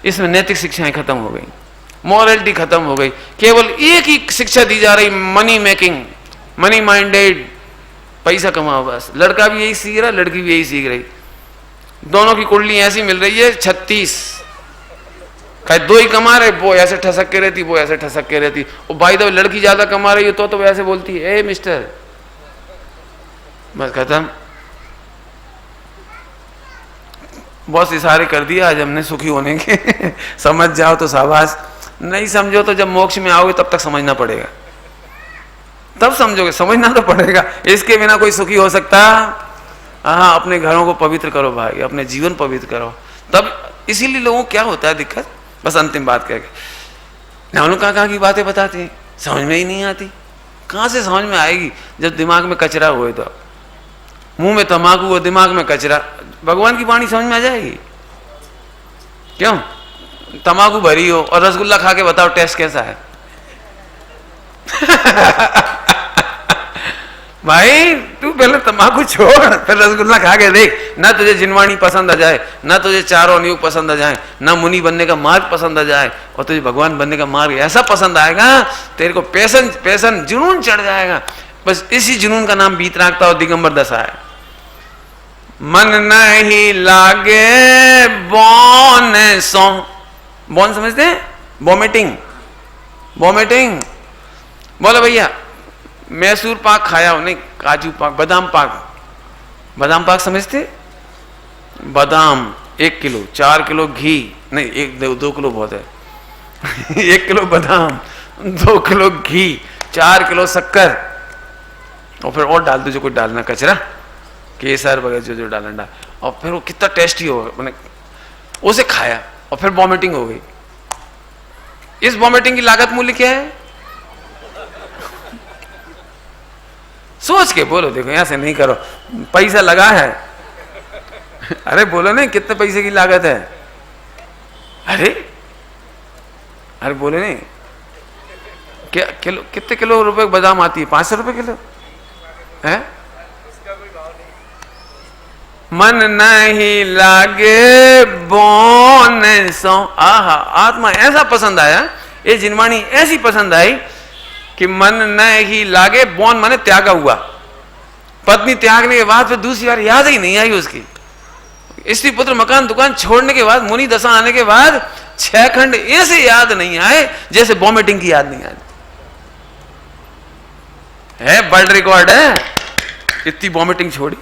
इसमें नैतिक शिक्षाएं खत्म हो गई, मॉरलिटी खत्म हो गई। केवल एक ही शिक्षा दी जा रही, मनी मेकिंग, मनी माइंडेड, पैसा कमाओ बस। लड़का भी यही सीख रहा, लड़की भी यही सीख रही। दोनों की कुंडली ऐसी मिल रही है 36, दो ही कमा रहे, वो ऐसे ठसक के रहती, वो ऐसे ठसक के रहती। और भाई तो लड़की ज्यादा कमा रही है तो वैसे बोलती है, ए मिस्टर, बस खत्म। बहुत इशारे कर दिया आज हमने सुखी होने के समझ जाओ तो शाबाश, नहीं समझो तो जब मोक्ष में आओगे तब तक समझना पड़ेगा, तब समझोगे, समझना तो पड़ेगा। इसके बिना कोई सुखी हो सकता? हाँ, अपने घरों को पवित्र करो भाई, अपने जीवन पवित्र करो, तब। इसीलिए लोगों को क्या होता है दिक्कत, बस अंतिम बात करके हम लोग कहाँ की बातें बताते हैं, समझ में ही नहीं आती। कहाँ से समझ में आएगी जब दिमाग में कचरा हुए तो। मुंह में तम्बाकू हो, दिमाग में कचरा, भगवान की वाणी समझ में आ जाएगी? क्यों? तम्बाकू भरी हो और रसगुल्ला खा के बताओ टेस्ट कैसा है भाई तू पहले तम्बाकू छोड़, फिर रसगुल्ला खा के देख। ना तुझे जिनवाणी पसंद आ जाए, ना तुझे चारों अनुयोग पसंद आ जाए, ना मुनि बनने का मार्ग पसंद आ जाए, और तुझे भगवान बनने का मार्ग ऐसा पसंद आएगा, तेरे को पैसन जुनून चढ़ जाएगा। बस इसी जुनून का नाम बीतरागता और दिगंबर दशा है। मन नहीं लागे बौन सो, बौन समझते हैं? Vomiting, vomiting. बोलो भैया, मैसूर पाक खाया हो? नहीं, काजू पाक, बादाम पाक। बादाम पाक समझते? बादाम 1 किलो, 4 किलो घी, नहीं 2 किलो बहुत है 1 किलो बादाम, 2 किलो घी, 4 किलो शक्कर, और फिर और डाल दो जो कुछ डालना, कचरा, केसर वगैरह जो डालना डाल, और फिर वो कितना टेस्टी होगा। मैंने उसे खाया और फिर वॉमिटिंग हो गई। इस वॉमिटिंग की लागत मूल्य क्या है? सोच के बोलो, देखो यहां से नहीं करो, पैसा लगा है अरे बोलो नहीं, कितने पैसे की लागत है? अरे बोलो नहीं, क्या किलो, कितने किलो रुपए बादाम आती है? 500 रुपए किलो है? मन नहीं लागे बौन सो, आहा, आत्मा ऐसा पसंद आया, ये जिनवाणी ऐसी पसंद आई कि मन नहीं लागे, बौन माने त्यागा हुआ। पत्नी त्यागने के बाद फिर दूसरी बार याद ही नहीं आई उसकी। स्त्री पुत्र मकान दुकान छोड़ने के बाद, मुनि दशा आने के बाद 6 खंड ऐसे याद नहीं आए जैसे वॉमिटिंग की याद नहीं आती है। वर्ल्ड रिकॉर्ड है, इतनी वॉमिटिंग छोड़ी।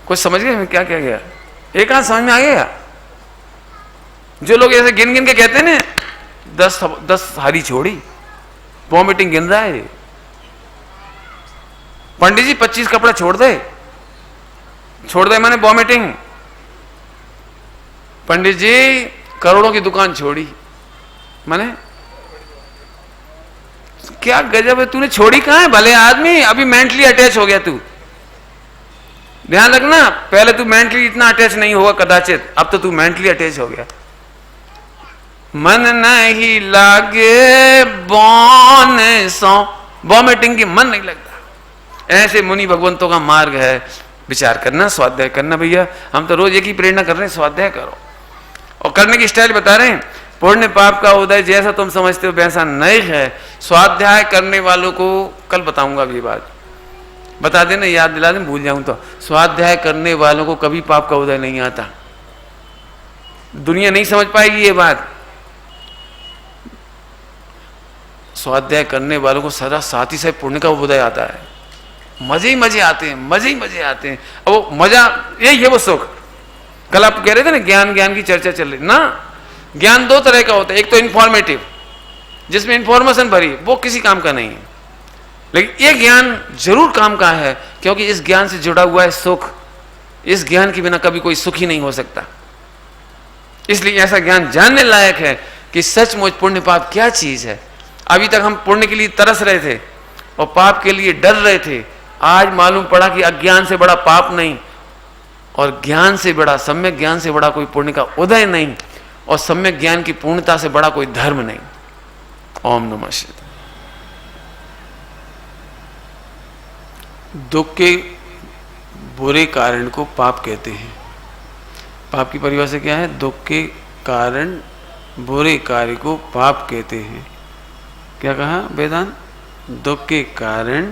कुछ समझ गए क्या क्या गया? एक हाथ समझ में आ गया? जो लोग ऐसे गिन गिन के कहते हैं ना 10 हारी छोड़ी, वॉमिटिंग गिन रहा है। पंडित जी 25 कपड़ा छोड़ दे मैंने वॉमिटिंग। पंडित जी करोड़ों की दुकान छोड़ी, मैंने क्या गजब है, तूने छोड़ी कहां है भले आदमी? अभी मेंटली अटैच हो गया तू। ध्यान रखना, पहले तू मेंटली इतना अटैच नहीं होगा कदाचित, अब तो तू मेंटली अटैच हो गया। मन नहीं लागे बौन सो, वॉमिटिंग की मन नहीं लगता। ऐसे मुनि भगवंतों का मार्ग है। विचार करना, स्वाध्याय करना। भैया हम तो रोज एक ही प्रेरणा कर रहे हैं, स्वाध्याय करो। और करने की स्टाइल बता रहे हैं, पुण्य पाप का उदय जैसा तुम समझते हो वैसा नहीं है। स्वाध्याय करने वालों को कल बताऊंगा ये बात, बता देना, याद दिला दें, भूल जाऊं तो। स्वाध्याय करने वालों को कभी पाप का उदय नहीं आता। दुनिया नहीं समझ पाएगी ये बात। स्वाध्याय करने वालों को सदा साथ ही साथ पुण्य का उदय आता है। मजे ही मजे आते हैं, मजे ही मजे आते हैं। अब वो मजा यही है, वो सुख। कल आप कह रहे थे ना ज्ञान की चर्चा चल रही ना। ज्ञान 2 तरह का होता है, एक तो इन्फॉर्मेटिव, जिसमें इंफॉर्मेशन भरी, वो किसी काम का नहीं है। लेकिन ये ज्ञान जरूर काम का है, क्योंकि इस ज्ञान से जुड़ा हुआ है सुख। इस ज्ञान के बिना कभी कोई सुखी नहीं हो सकता। इसलिए ऐसा ज्ञान जानने लायक है कि सचमुच पुण्य पाप क्या चीज है। अभी तक हम पुण्य के लिए तरस रहे थे और पाप के लिए डर रहे थे। आज मालूम पड़ा कि अज्ञान से बड़ा पाप नहीं, और ज्ञान से बड़ा, सम्यक ज्ञान से बड़ा कोई पुण्य का उदय नहीं, और सम्यक ज्ञान की पूर्णता से बड़ा कोई धर्म नहीं। ओम नमः शिवाय। दुख के बुरे कारण को पाप कहते हैं। पाप की परिभाषा क्या है? दुख के कारण बुरे कार्य को पाप कहते हैं। क्या कहा वेदांत? दुख के कारण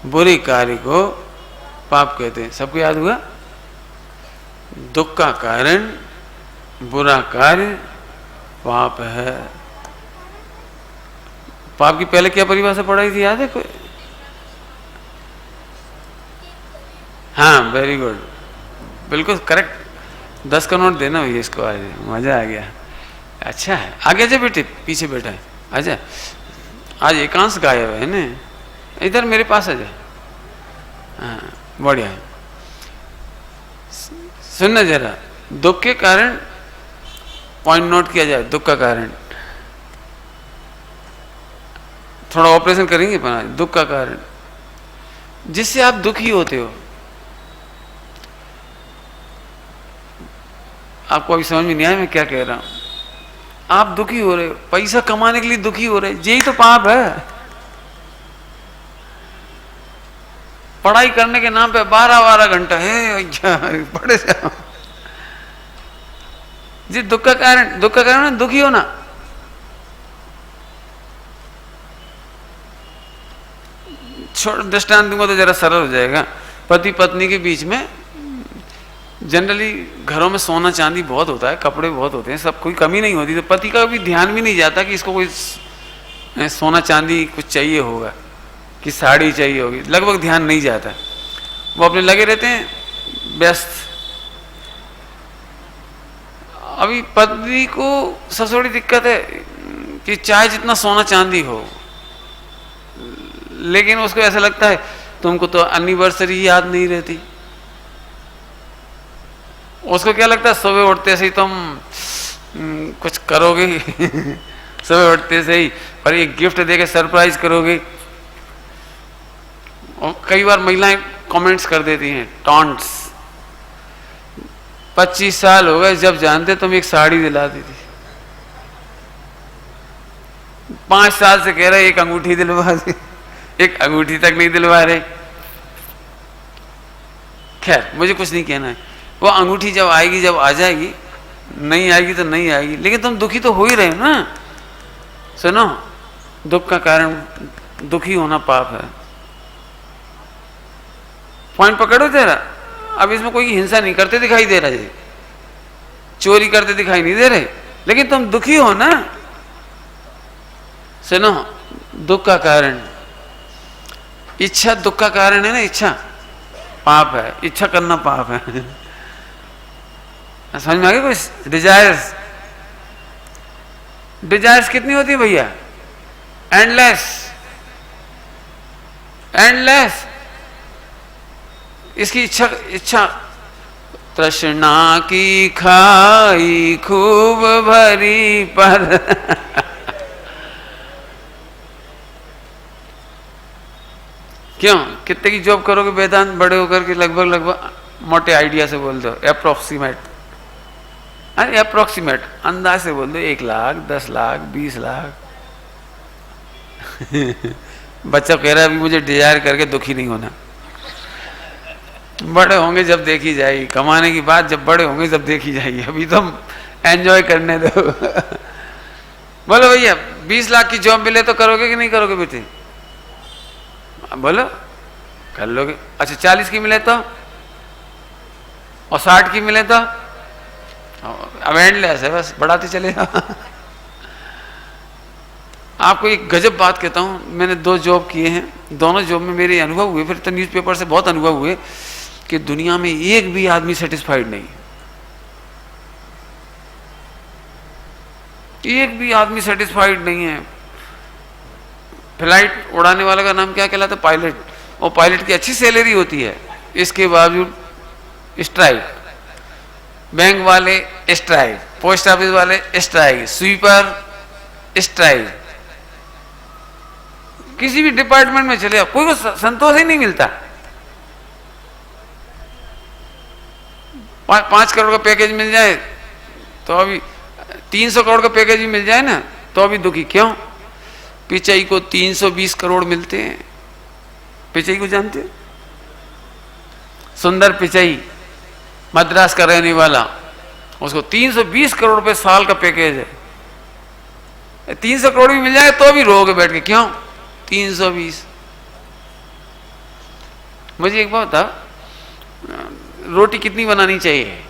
बुरे कार्य को पाप कहते हैं। सबको याद हुआ? दुख का कारण बुरा कार्य पाप है। पाप की पहले क्या परिभाषा पढ़ाई थी, याद है कोई? हाँ, वेरी गुड, बिल्कुल करेक्ट। 10 का नोट देना भैया इसको, आज मजा आ गया। अच्छा है, आगे जा बेटे, पीछे बैठा है, आजा। आज एकांश गायब है ना, इधर मेरे पास आ जा। हाँ, बढ़िया है। सुनना जरा, दुख के कारण पॉइंट नोट किया जाए। दुख का कारण, थोड़ा ऑपरेशन करेंगे पर दुख का कारण जिससे आप दुखी होते हो। आपको अभी समझ में नहीं आया मैं क्या कह रहा हूं? आप दुखी हो रहे हो, पैसा कमाने के लिए दुखी हो रहे, यही तो पाप है। पढ़ाई करने के नाम पे 12-12 घंटा है पढ़े जाओ जी। दुख का कारण है दुखी होना। छोड़ दृष्टांत दूंगा तो जरा सरल हो जाएगा। पति पत्नी के बीच में जनरली घरों में सोना चांदी बहुत होता है, कपड़े बहुत होते हैं, सब कोई कमी नहीं होती, तो पति का भी ध्यान भी नहीं जाता कि इसको कोई सोना चांदी कुछ चाहिए होगा, कि साड़ी चाहिए होगी, लगभग ध्यान नहीं जाता। वो अपने लगे रहते हैं व्यस्त। अभी पत्नी को सबसे बड़ी दिक्कत है कि चाहे जितना सोना चांदी हो, लेकिन उसको ऐसा लगता है तुमको तो एनिवर्सरी याद नहीं रहती। उसको क्या लगता है सुबह उठते से ही तुम कुछ करोगे सुबह उठते से ही और एक गिफ्ट देके सरप्राइज करोगे। और कई बार महिलाएं कमेंट्स कर देती हैं, टॉन्ट्स, 25 साल हो गए जब जानते तुम एक साड़ी दिलाती थी। 5 साल से कह रहे एक अंगूठी दिलवा दी, एक अंगूठी तक नहीं दिलवा रहे। खैर मुझे कुछ नहीं कहना है, वो अंगूठी जब आएगी, जब आ जाएगी, नहीं आएगी तो नहीं आएगी, लेकिन तुम दुखी तो हो ही रहे हो ना। सुनो, दुख का कारण दुखी होना पाप है। पॉइंट पकड़ो तेरा। अब इसमें कोई हिंसा नहीं करते दिखाई दे रहा है, चोरी करते दिखाई नहीं दे रहे, लेकिन तुम दुखी हो ना। सुनो, दुख का कारण इच्छा, दुख का कारण है ना, इच्छा पाप है, इच्छा करना पाप है। समझ में आ गया? कोई डिजायर्स, डिजायर्स कितनी होती है भैया? Endless, endless. इसकी इच्छा तृष्णा की खाई खूब भरी पर क्यों? कितने की जॉब करोगे वेदांत बड़े होकर के? लगभग मोटे आइडिया से बोल दो, अप्रोक्सीमेट, अरे अप्रोक्सीमेट अंदाज से बोल दो, 1 लाख, 10 लाख, 20 लाख। बच्चा कह रहा है अभी मुझे डिजायर करके दुखी नहीं होना। बड़े होंगे जब देखी जाएगी, कमाने की बात जब बड़े होंगे जब देखी जाएगी, अभी तो एंजॉय करने दो। बोलो भैया 20 लाख की जॉब मिले तो करोगे कि नहीं करोगे बेटे? बोलो कर लोगे। अच्छा 40 की मिले तो, और 60 की मिले तो? अब एंडलेस है, बस बढ़ाते चले जाओ। आपको एक गजब बात कहता हूं, मैंने 2 जॉब किए हैं, दोनों जॉब में मेरे अनुभव हुए, फिर तो न्यूज़पेपर से बहुत अनुभव हुए कि दुनिया में एक भी आदमी सेटिस्फाइड नहीं, एक भी आदमी सेटिस्फाइड नहीं है। फ्लाइट उड़ाने वाले का नाम क्या कहलाता है? पायलट। और पायलट की अच्छी सैलरी होती है, इसके बावजूद स्ट्राइक, बैंक वाले स्ट्राइक, पोस्ट ऑफिस वाले स्ट्राइक, स्वीपर स्ट्राइक, किसी भी डिपार्टमेंट में चले कोई को संतोष ही नहीं मिलता। 5 करोड़ का पैकेज मिल जाए तो अभी 300 करोड़ का पैकेज भी मिल जाए ना तो अभी दुखी। क्यों? पिचाई को 320 करोड़ मिलते हैं। पिचाई को जानते? सुंदर पिचाई, मद्रास का रहने वाला, उसको 320 करोड़ रुपए साल का पैकेज है। 300 करोड़ भी मिल जाए तो भी रोगे बैठ के, क्यों 320? मुझे एक बात बता, रोटी कितनी बनानी चाहिए?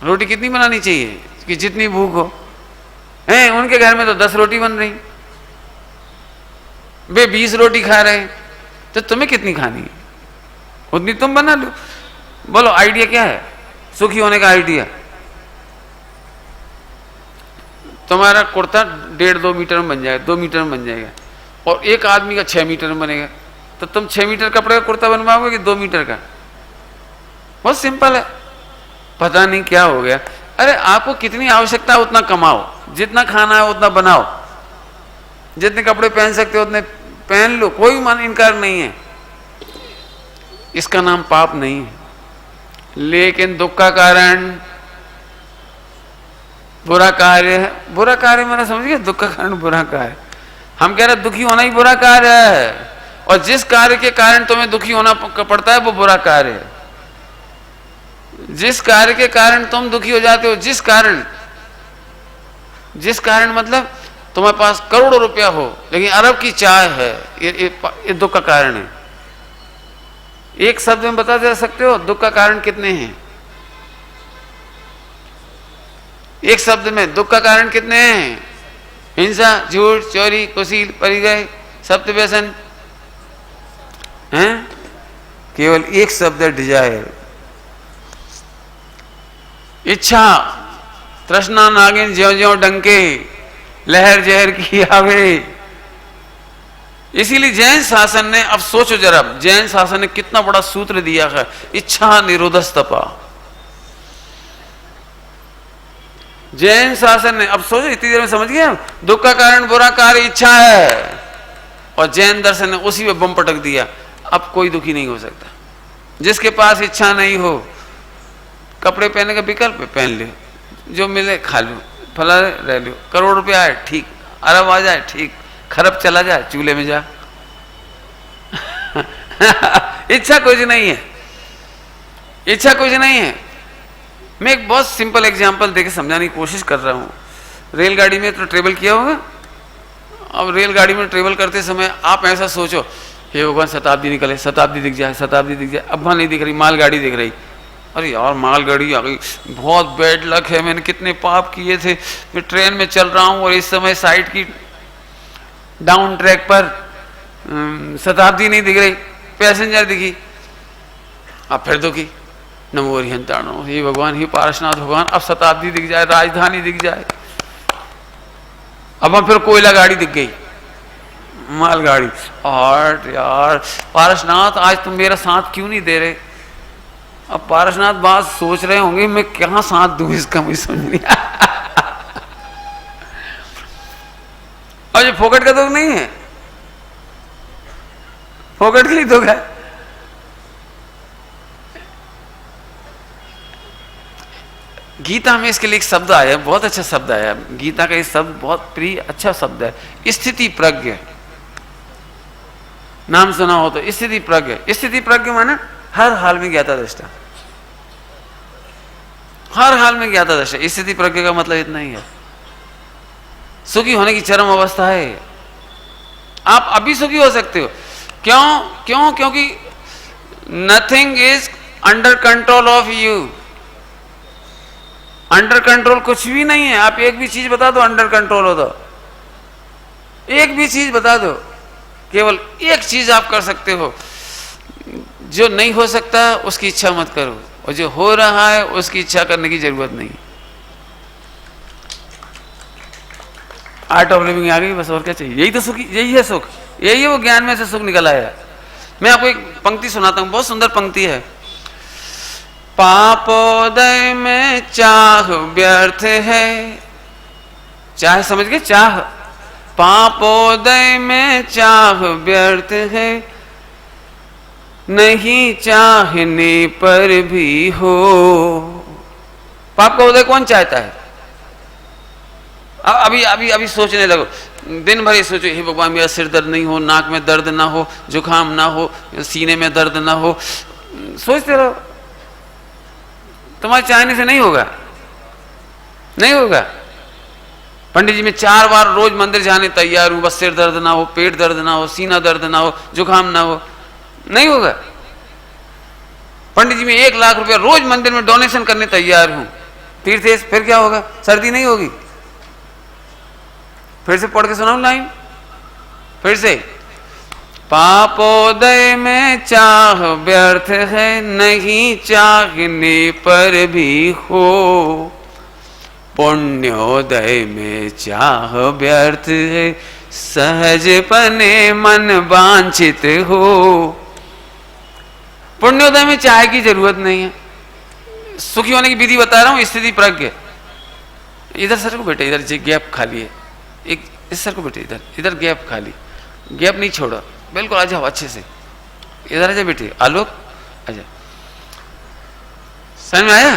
रोटी कितनी बनानी चाहिए कि जितनी भूख हो? हैं, उनके घर में तो 10 रोटी बन रही, वे 20 रोटी खा रहे हैं, तो तुम्हें कितनी खानी है उतनी तुम बना लो। बोलो आइडिया क्या है सुखी होने का? आइडिया, तुम्हारा कुर्ता 1.5-2 मीटर में बन जाएगा, 2 मीटर में बन जाएगा, और एक आदमी का 6 मीटर में बनेगा, तो तुम 6 मीटर कपड़े का कुर्ता बनवाओगे कि 2 मीटर का? बहुत सिंपल है। पता नहीं क्या हो गया। अरे आपको कितनी आवश्यकता है उतना कमाओ, जितना खाना है उतना बनाओ, जितने कपड़े पहन सकते हो उतने पहन लो, कोई मन इनकार नहीं है, इसका नाम पाप नहीं है। लेकिन दुख का कारण बुरा कार्य है। बुरा कार्य मैंने समझ गया, दुख का कारण बुरा कार्य। हम कह रहे दुखी होना ही बुरा कार्य है, और जिस कार्य के कारण तुम्हें दुखी होना पड़ता है वो बुरा कार्य है। जिस कार्य के कारण तुम दुखी हो जाते हो, जिस कारण मतलब तुम्हारे पास करोड़ों रुपया हो लेकिन अरब की चाह है, ये दुख का कारण है। एक शब्द में बता दे सकते हो दुख का कारण कितने हैं? एक शब्द में दुख का कारण कितने हैं? हिंसा, झूठ, चोरी, कुशील, परिग्रह, सप्त व्यसन हैं? केवल एक शब्द है डिजायर, इच्छा। तृष्णा नागिन ज्यों ज्यों डंके, लहर जहर की आवे। इसीलिए जैन शासन ने, अब सोचो जरा, जैन शासन ने कितना बड़ा सूत्र दिया है, इच्छा निरोधस्तपा। जैन शासन ने, अब सोचो इतनी देर में समझ गया, दुख का कारण बुरा कार्य इच्छा है, और जैन दर्शन ने उसी में बम पटक दिया। अब कोई दुखी नहीं हो सकता। जिसके पास इच्छा नहीं हो, कपड़े पहनने का विकल्प है, पहन लो, जो मिले खा लो, फला रह लो, करोड़ रुपया आए ठीक, अरब आ जाए ठीक, खरब चला जाए चूल्हे में जा। इच्छा कुछ नहीं है, इच्छा कुछ नहीं है। मैं एक बहुत सिंपल एग्जांपल देके समझाने की कोशिश कर रहा हूँ। रेलगाड़ी में तो ट्रेवल किया होगा। अब रेलगाड़ी में ट्रेवल करते समय आप ऐसा सोचो, हे भगवान शताब्दी निकले, शताब्दी दिख जाए, शताब्दी दिख जाए। अब वहाँ नहीं दिख रही, मालगाड़ी दिख रही। अरे यार मालगाड़ी आ गई, बहुत बैड लक है, मैंने कितने पाप किए थे। मैं ट्रेन में चल रहा हूँ और इस समय साइड की डाउन ट्रैक पर शताब्दी नहीं दिख रही, पैसेंजर दिखी। अब फिर दुखी, नमो हरिहंताणो, हे भगवान, हे पारसनाथ भगवान, अब शताब्दी दिख जाए, राजधानी दिख जाए। अब फिर कोयला गाड़ी दिख गई, मालगाड़ी। और यार पारसनाथ, आज तुम मेरा साथ क्यों नहीं दे रहे? अब पारसनाथ बात सोच रहे होंगे, मैं क्या साथ दूं इसका, मुझे समझ नहीं। और ये फोकट का दुख नहीं है, फोकट के लिए दुख है। गीता में इसके लिए एक शब्द आया, बहुत अच्छा शब्द आया। गीता का ये शब्द बहुत प्रिय अच्छा शब्द है, स्थिति प्रज्ञ। नाम सुना हो तो, स्थिति प्रज्ञ। स्थिति प्रज्ञ माने हर हाल में ज्ञाता दृष्टा, हर हाल में ज्ञाता दृष्टा। स्थिति प्रज्ञ का मतलब इतना ही है, सुखी होने की चरम अवस्था है। आप अभी सुखी हो सकते हो। क्यों? क्योंकि nothing is under control of you. Under control कुछ भी नहीं है। आप एक भी चीज बता दो अंडर कंट्रोल हो तो, एक भी चीज बता दो। केवल एक चीज आप कर सकते हो, जो नहीं हो सकता उसकी इच्छा मत करो, और जो हो रहा है उसकी इच्छा करने की जरूरत नहीं। आर्ट ऑफ लिविंग आ गई बस, और क्या चाहिए? यही तो सुख, यही है सुख, यही है वो ज्ञान में से सुख निकल आया। मैं आपको एक पंक्ति सुनाता हूं, बहुत सुंदर पंक्ति है। पापोदय में चाह व्यर्थ है। चाह समझ गए? चाह, पापोदय में चाह व्यर्थ है, नहीं चाहने पर भी हो। पाप का उदय कौन चाहता है? अभी अभी अभी सोचने लगो, दिन भर ये सोचो, हे भगवान मेरा सिर दर्द नहीं हो, नाक में दर्द ना हो, जुकाम ना हो, सीने में दर्द ना हो, सोचते रहो। तुम्हारे चाहने से नहीं होगा, नहीं होगा। पंडित जी मैं 4 बार रोज मंदिर जाने तैयार हूं, बस सिर दर्द ना हो, पेट दर्द ना हो, सीना दर्द ना हो, जुकाम ना हो, नहीं होगा। पंडित जी मैं 1 लाख रुपया रोज मंदिर में डोनेशन करने तैयार हूं, तीर्थेश, फिर क्या होगा? सर्दी नहीं होगी। फिर से पढ़ के सुनाऊं लाइन, फिर से। पापोदय में चाह व्यर्थ है, नहीं चाहने पर भी हो, पुण्योदय में चाह व्यर्थ है, सहजपने मन वांछित हो। पुण्योदय में चाह की जरूरत नहीं है। सुखी होने की विधि बता रहा हूं, स्थिति प्रज्ञ। इधर सर को बेटे, इधर गैप खाली है, एक इस सर को बेटे, इधर इधर गैप खाली, गैप नहीं छोड़ो, बिल्कुल आ जाओ अच्छे से, इधर आ जाओ बेटे, आलोक आ जाओ। समझ में आया?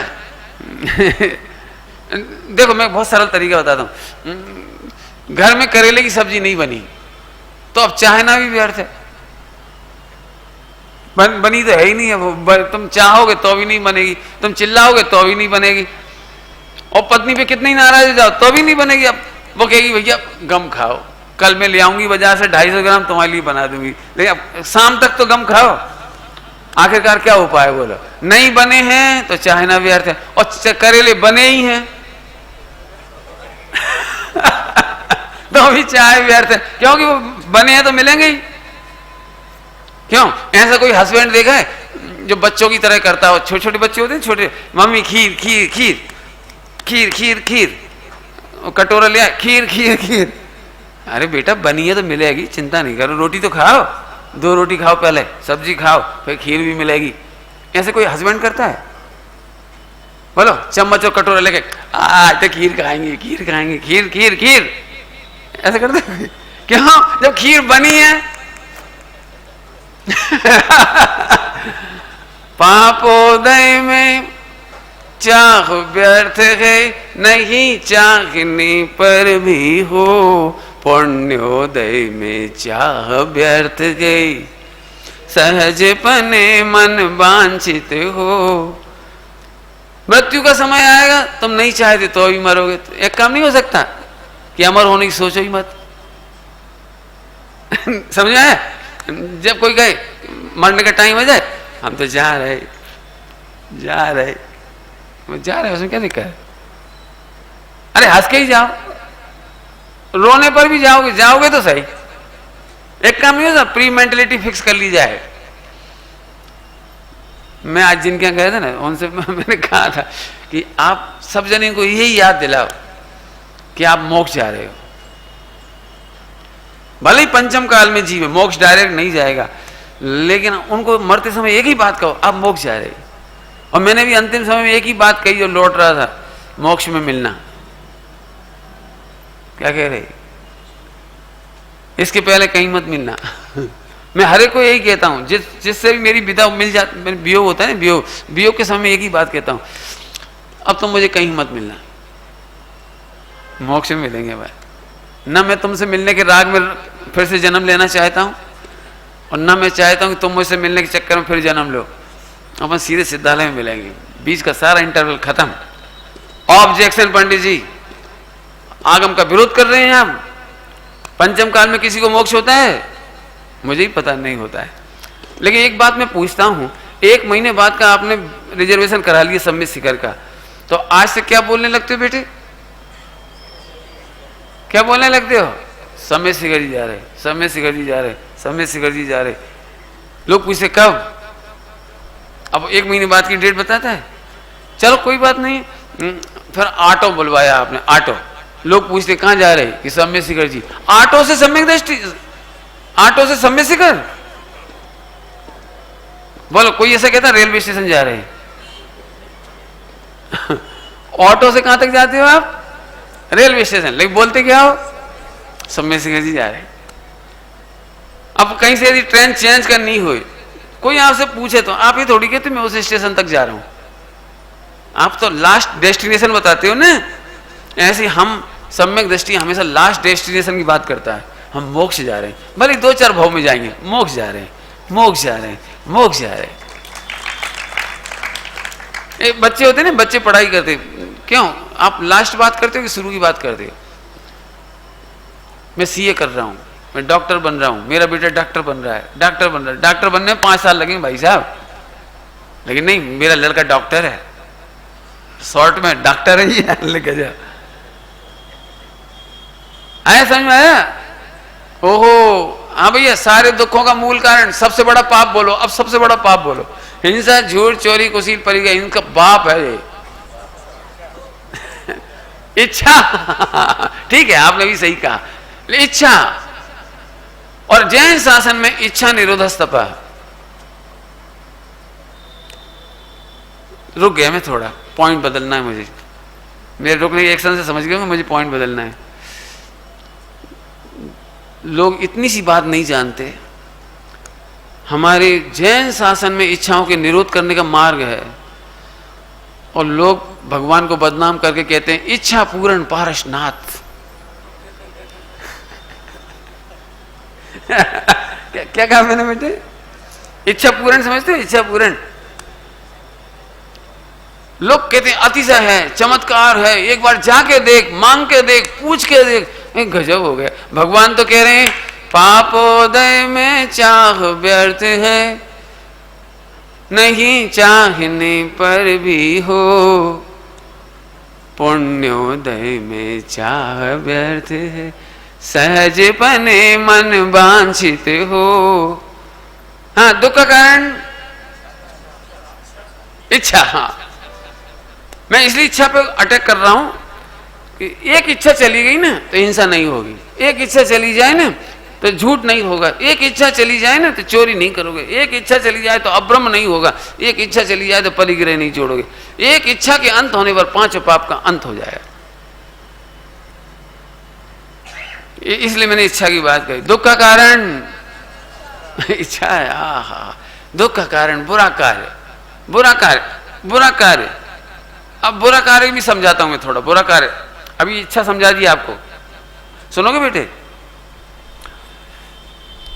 देखो मैं बहुत सरल तरीका बताता हूं। घर में करेले की सब्जी नहीं बनी तो अब चाहना भी व्यर्थ है, बनी तो है ही नहीं है। तुम चाहोगे तो भी नहीं बनेगी, तुम चिल्लाओगे तो भी नहीं बनेगी, और पत्नी पे कितनी नाराज हो जाओ तो भी नहीं बनेगी। अब वो कहेगी भैया गम खाओ, कल मैं ले आऊंगी बाजार से 250 ग्राम तुम्हारे लिए बना दूंगी, लेकिन अब शाम तक तो गम खाओ। आखिरकार क्या उपाय बोलो? नहीं बने हैं तो चाहना व्यर्थ है, और करेले बने ही हैं तो भी चाहे व्यर्थ है, क्योंकि वो बने हैं तो मिलेंगे ही। क्यों? ऐसा कोई हस्बैंड देखा है जो बच्चों की तरह करता हो? छोटे छोटे बच्चे होते हैं, छोटे, मम्मी खीर खीर खीर खीर खीर खीर, कटोरा लिया, खीर खीर खीर। अरे बेटा बनी है तो मिलेगी, चिंता नहीं करो, रोटी तो खाओ, 2 रोटी खाओ, पहले सब्जी खाओ, फिर खीर भी मिलेगी। ऐसे कोई हस्बैंड करता है? बोलो, चम्मच और कटोरा लेके आज तो खीर खाएंगे, खीर खाएंगे, खीर खीर खीर, ऐसे करते हैं? क्यों? जब खीर बनी है। पापोदय में चाह व्यर्थ है, नहीं चाहने पर भी हो, पुण्योदय में चाह व्यर्थ गई, सहजपने मन वांछित हो। मृत्यु का समय आएगा, तुम नहीं चाहते तो भी मरोगे। तो एक काम नहीं हो सकता कि अमर होने की सोचो ही मत। समझ आया? जब कोई कहे मरने का टाइम हो जाए, हम तो जा रहे जा रहे जा रहे, उसमें क्या दिक्कत है? अरे हंस के ही जाओ, रोने पर भी जाओगे, जाओगे तो सही। एक काम नहीं होता, प्री मेंटलिटी फिक्स कर ली जाए। मैं आज जिनके यहाँ गए थे ना, उनसे मैंने कहा था कि आप सब जने को यही याद दिलाओ कि आप मोक्ष जा रहे हो। भले ही पंचम काल में जीवे, मोक्ष डायरेक्ट नहीं जाएगा, लेकिन उनको मरते समय एक ही बात कहो, आप मोक्ष जा रहे हो। और मैंने भी अंतिम समय में एक ही बात कही जो लौट रहा था, मोक्ष में मिलना। क्या कह रहे? इसके पहले कहीं मत मिलना। मैं हर एक को यही कहता हूं, जिससे भी मेरी विदा मिल जाती, वियोग होता है ना, वियोग के समय एक ही बात कहता हूं, अब तुम मुझे कहीं मत मिलना, मोक्ष में मिलेंगे भाई। ना मैं तुमसे मिलने के राग में फिर से जन्म लेना चाहता हूं, और ना मैं चाहता हूं कि तुम मुझसे मिलने के चक्कर में फिर जन्म लो। अपन सीधे सिद्धालय में मिलेंगे, बीच का सारा इंटरवल खत्म। ऑब्जेक्शन पंडित जी, आगम का विरोध कर रहे हैं आप। पंचम काल में किसी को मोक्ष होता है? मुझे ही पता नहीं होता है। लेकिन एक बात मैं पूछता हूं, 1 महीने बाद का आपने रिजर्वेशन करा लिया सम्मित शिखर का, तो आज से क्या बोलने लगते हो बेटे? क्या बोलने लगते हो? सम्मित शिखर जी जा रहे, सम्मित शिखर जी जा रहे, सम्मित शिखर जी जा रहे। लोग पूछते कब? अब 1 महीने बाद की डेट बताता है। चलो कोई बात नहीं। फिर ऑटो बुलवाया आपने, ऑटो। लोग पूछते कहां जा रहे? कि सम्यक शिखर जी। ऑटो से सम्यक दृष्टि, ऑटो से सम्यक शिखर? बोलो, कोई ऐसा कहता रेलवे स्टेशन जा रहे हैं? ऑटो से कहां तक जाते हो आप? Railway station. लेकिन बोलते क्या हो? सम्यक शिखर जी जा रहे हैं। अब कहीं से यदि ट्रेन चेंज करनी हो, कोई आपसे पूछे तो आप ही थोड़ी कहते मैं उस स्टेशन तक जा रहा हूं, आप तो लास्ट डेस्टिनेशन बताते हो ना। ऐसे हम सम्यक दृष्टि हमेशा लास्ट डेस्टिनेशन की बात करता है। हम मोक्ष जा रहे हैं, भले 2-4 भाव में जाएंगे, मोक्ष जा रहे हैं, मोक्ष जा रहे हैं, मोक्ष जा रहे हैं। बच्चे होते ना, बच्चे पढ़ाई करते, क्यों आप लास्ट बात करते हो कि शुरू की बात करते हो? मैं सीए कर रहा हूं, मैं डॉक्टर बन रहा हूं, मेरा बेटा डॉक्टर बन रहा है, डॉक्टर बन रहा है, डॉक्टर बनने में 5 साल लगेंगे भाई साहब, लेकिन नहीं मेरा लड़का डॉक्टर है, शॉर्ट में डॉक्टर है ये लेके जा। आया समझ में आया? ओहो हाँ भैया, सारे दुखों का मूल कारण सबसे बड़ा पाप बोलो, अब सबसे बड़ा पाप बोलो। हिंसा, झूठ, चोरी, कुसील, परिग्रह, इनका बाप है ये इच्छा। ठीक है, आपने भी सही कहा, इच्छा। और जैन शासन में इच्छा निरोधस्तपा। रुक गया मैं थोड़ा, पॉइंट बदलना है मुझे, मेरे रुकने के एक्शन से समझ गए मुझे पॉइंट बदलना है। लोग इतनी सी बात नहीं जानते, हमारे जैन शासन में इच्छाओं के निरोध करने का मार्ग है, और लोग भगवान को बदनाम करके कहते हैं इच्छा पूर्ण पारसनाथ। क्या कहा मैंने बेटे? इच्छा पूर्ण समझते हो? इच्छा पूर्ण लोग कहते हैं अतिशय है, चमत्कार है, एक बार जाके देख, मांग के देख, पूछ के देख। एक गजब हो गया। भगवान तो कह रहे हैं पापोदय में चाह व्यर्थ है, नहीं चाहने पर भी हो, पुण्योदय में चाह व्यर्थ है, सहज पने मन वांछित हो। हाँ, दुख का कारण इच्छा। हाँ, मैं इसलिए इच्छा पे अटैक कर रहा हूं कि एक इच्छा चली गई ना तो हिंसा नहीं होगी, एक इच्छा चली जाए ना तो झूठ नहीं होगा, एक इच्छा चली जाए ना तो चोरी नहीं करोगे, एक इच्छा चली जाए तो अब्रह्म नहीं होगा, एक इच्छा चली जाए तो परिग्रह नहीं छोड़ोगे। एक इच्छा के अंत होने पर 5 पाप का अंत हो जाएगा। इसलिए मैंने इच्छा की बात कही। दुख का कारण इच्छा है। आहा, दुख का कारण बुरा कार्य, बुरा कार्य, बुरा कार्य। अब बुरा कार्य भी समझाता हूं मैं थोड़ा। बुरा कार्य, अभी इच्छा समझा दी आपको, सुनोगे बेटे?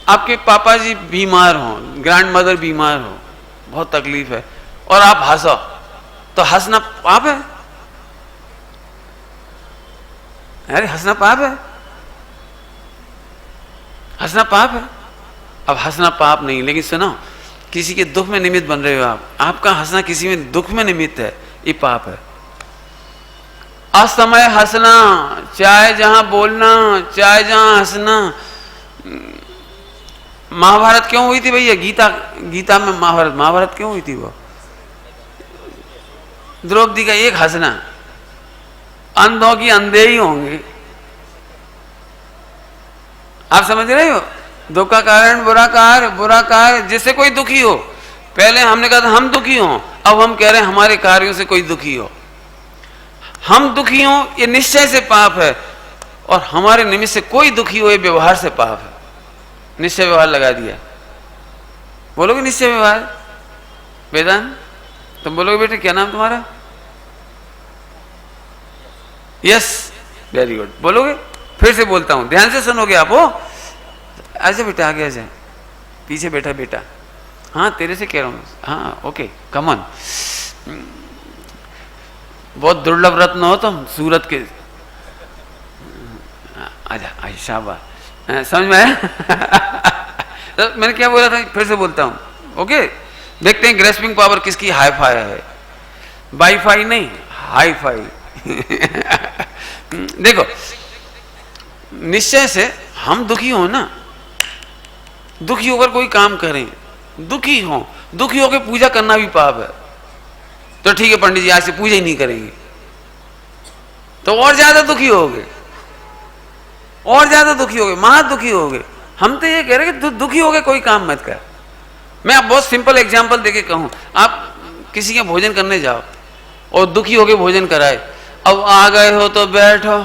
आपके पापा जी बीमार हो, ग्रैंड मदर बीमार हो, बहुत तकलीफ है, और आप हंसो, तो हंसना पाप है? अरे हंसना पाप है, हंसना पाप है। अब हंसना पाप नहीं, लेकिन सुनो, किसी के दुख में निमित्त बन रहे हो आप, आपका हंसना किसी में दुख में निमित्त है, ये पाप है। असमय हंसना, चाहे जहां बोलना, चाहे जहां हंसना। महाभारत क्यों हुई थी भैया? गीता में महाभारत क्यों हुई थी? वो द्रौपदी का एक हंसना, अंधों की अंधे ही होंगे। आप समझ रहे हो? दुख का कारण बुरा कार्य, जिससे कोई दुखी हो। पहले हमने कहा था हम दुखी हो, अब हम कह रहे हैं हमारे कार्यों से कोई दुखी हो। हम दुखी हो ये निश्चय से पाप है, और हमारे निमित्त से कोई दुखी हो ये व्यवहार से पाप है। निश्चय व्यवहार लगा दिया। बोलोगे निश्चय व्यवहार? वेदांत तुम बोलोगे बेटे? क्या नाम तुम्हारा? Yes, very good. बोलोगे? फिर से बोलता हूं, ध्यान से सुनोगे आप। हो आजा बेटा, आगे आजा, पीछे बैठा बेटा। हाँ, तेरे से कह रहा हूं। हाँ, ओके, कम ऑन। बहुत दुर्लभ रत्न हो तुम, सूरत के। आजा आजा, शाबाश, समझ में आया? तो मैंने क्या बोला था, फिर से बोलता हूं। ओके, देखते हैं ग्रेस्पिंग पावर किसकी हाई फाई है। वाईफाई नहीं, हाई फाई। देखो, निश्चय से हम दुखी हो ना, दुखी होकर कोई काम करें, दुखी होकर पूजा करना भी पाप है। तो ठीक है पंडित जी, आज से पूजा ही नहीं करेंगे, तो और ज्यादा दुखी होगे, और ज्यादा दुखी होगे, महा दुखी होगे। हम तो ये कह रहे कि दुखी होगे कोई काम मत कर। मैं आप बहुत सिंपल एग्जांपल देके कहूं, आप किसी के भोजन करने जाओ और दुखी होके भोजन कराए, अब आ गए हो तो बैठो।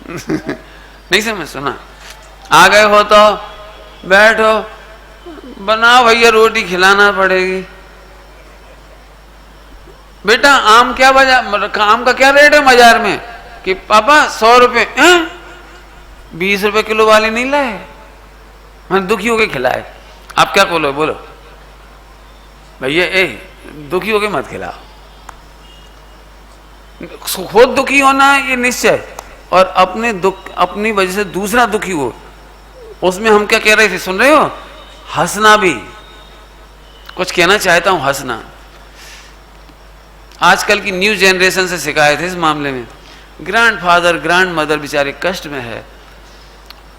नहीं समझ, सुना? आ गए हो तो बैठो, बनाओ भैया, रोटी खिलाना पड़ेगी। बेटा आम क्या बाजार, आम का क्या रेट है बाजार में? कि पापा 100 रुपए। 20 रुपए किलो वाले नहीं लाए, मैं दुखी होके खिलाए। आप क्या बोलो? बोलो भैया, दुखी होके मत खिलाओ। खुद दुखी होना ये निश्चय, और अपने दुख, अपनी वजह से दूसरा दुखी हो, उसमें हम क्या कह रहे थे, सुन रहे हो? हंसना भी, कुछ कहना चाहता हूं, हंसना। आजकल की न्यू जनरेशन से शिकायत है इस मामले में। ग्रैंडफादर ग्रैंड मदर बेचारे कष्ट में है,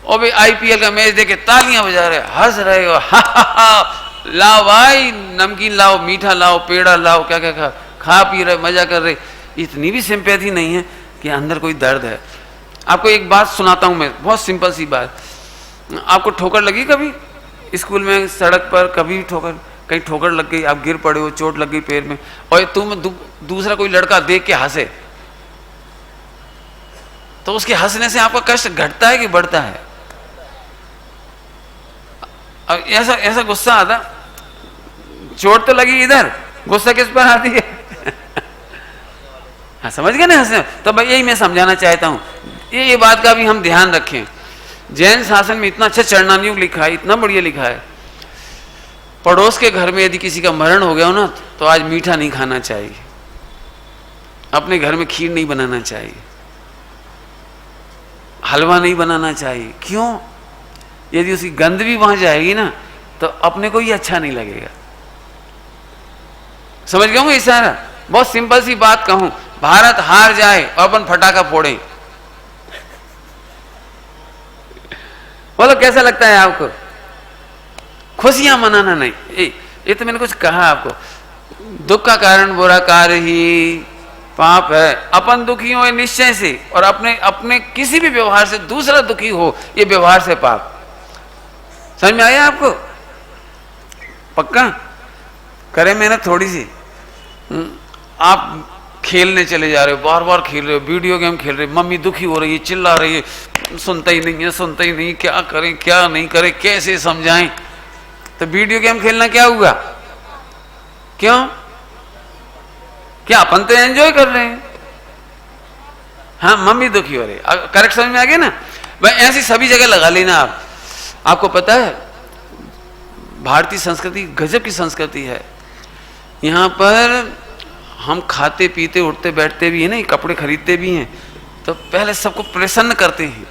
और भी आईपीएल का मैच देके तालियां बजा रहे, हंस रहे हो, हा हा हा, लाओ भाई नमकीन लाओ, मीठा लाओ, पेड़ा लाओ, क्या क्या खा पी रहे, मजा कर रहे। इतनी भी सिंपैथी नहीं है कि अंदर कोई दर्द है। आपको एक बात सुनाता हूं मैं, बहुत सिंपल सी बात। आपको ठोकर लगी कभी स्कूल में, सड़क पर कभी ठोकर, कहीं ठोकर लग गई, आप गिर पड़े हो, चोट लग गई पैर में, और तुम दूसरा कोई लड़का देख के हंसे, तो उसके हंसने से आपका कष्ट घटता है कि बढ़ता है? अब ऐसा गुस्सा आता, चोट तो लगी इधर, गुस्सा किस पर आती है? हाँ, समझ गए ना हंसने? तो भाई यही मैं समझाना चाहता हूं, ये बात का भी हम ध्यान रखें। जैन शासन में इतना अच्छा चरणानुयोग लिखा है, इतना बढ़िया लिखा है, पड़ोस के घर में यदि किसी का मरण हो गया हो ना, तो आज मीठा नहीं खाना चाहिए, अपने घर में खीर नहीं बनाना चाहिए, हलवा नहीं बनाना चाहिए। क्यों? यदि उसकी गंध भी वहां जाएगी ना, तो अपने को ही अच्छा नहीं लगेगा। समझ गए होंगे इशारा? बहुत सिंपल सी बात कहूं, भारत हार जाए और अपन फटाका फोड़ें, बोलो कैसा लगता है आपको? खुशियां मनाना नहीं, ये तो मैंने कुछ कहा आपको। दुख का कारण बुरा कार्य ही पाप है। अपन दुखी हो निश्चय से, और अपने किसी भी व्यवहार से दूसरा दुखी हो, ये व्यवहार से पाप। समझ में आया आपको? पक्का करें मेहनत थोड़ी सी। आप खेलने चले जा रहे हो, बार बार खेल रहे हो, वीडियो गेम खेल रहे हो, मम्मी दुखी हो रही है, चिल्ला रही है, सुनता ही नहीं है, सुनता ही नहीं, क्या करें क्या नहीं करें, कैसे समझाएं? तो वीडियो गेम खेलना क्या हुआ? क्यों? क्या अपन तो एंजॉय कर रहे हैं? हाँ, मम्मी दुखी हो रही है। करेक्ट समझ में आ गया ना भाई? ऐसी सभी जगह लगा लेना आप। आपको पता है भारतीय संस्कृति गजब की संस्कृति है। यहाँ पर हम खाते पीते उठते बैठते भी हैं ना, कपड़े खरीदते भी हैं, तो पहले सबको प्रसन्न करते हैं।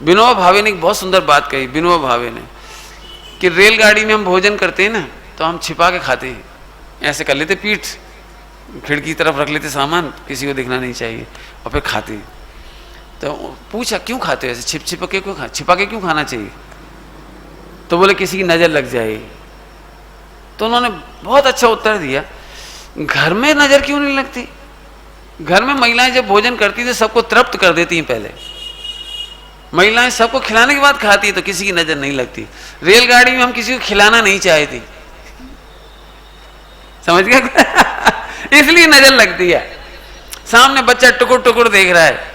विनोबा भावे ने एक बहुत सुंदर बात कही, विनोबा भावे ने, कि रेलगाड़ी में हम भोजन करते हैं ना, तो हम छिपा के खाते हैं, ऐसे कर लेते, पीठ खिड़की की तरफ रख लेते सामान, किसी को दिखना नहीं चाहिए, और फिर खाते हैं। तो पूछा क्यों खाते हो ऐसे, छिपा के क्यों खाना चाहिए? तो बोले किसी की नज़र लग जाएगी। तो उन्होंने बहुत अच्छा उत्तर दिया, घर में नज़र क्यों नहीं लगती? घर में महिलाएं जब भोजन करती तो सबको तृप्त कर देती हैं, पहले महिलाएं सबको खिलाने के बाद खाती है, तो किसी की नज़र नहीं लगती। रेलगाड़ी में हम किसी को खिलाना नहीं चाहती, समझ गए? इसलिए नज़र लगती है। सामने बच्चा टुकुर टुकुर देख रहा है,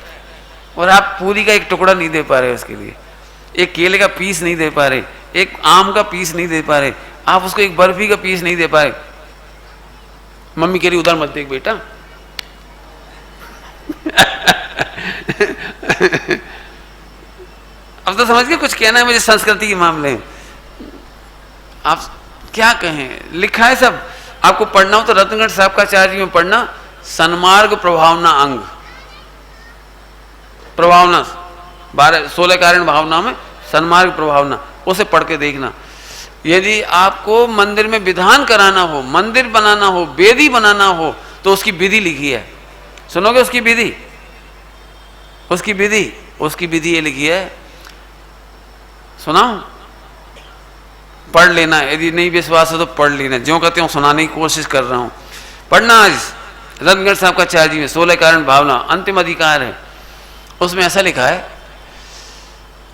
और आप पूरी का एक टुकड़ा नहीं दे पा रहे उसके लिए, एक केले का पीस नहीं दे पा रहे, एक आम का पीस नहीं दे पा रहे, आप उसको एक बर्फी का पीस नहीं दे पा रहे। मम्मी कह रही उधर मत देख बेटा। अब तो समझ गए कुछ कहना है मुझे संस्कृति के मामले में। आप क्या कहें, लिखा है सब। आपको पढ़ना हो तो रत्नगढ़ साहब का आचार्य में पढ़ना, सन्मार्ग प्रभावना अंग, प्रभावना 16 कारण भावना में सन्मार्ग प्रभावना, उसे पढ़ के देखना। यदि आपको मंदिर में विधान कराना हो, मंदिर बनाना हो, वेदी बनाना हो, तो उसकी विधि लिखी है। सुनोगे उसकी विधि? उसकी विधि ये लिखी है, सुनाओ, पढ़ लेना। यदि नहीं विश्वास है तो पढ़ लेना, जो कहते हो सुनाने की कोशिश कर रहा हूं। पढ़ना आज रत्नगढ़ साहब का आचार्य में 16 कारण भावना, अंतिम अधिकार है। उसमें ऐसा लिखा है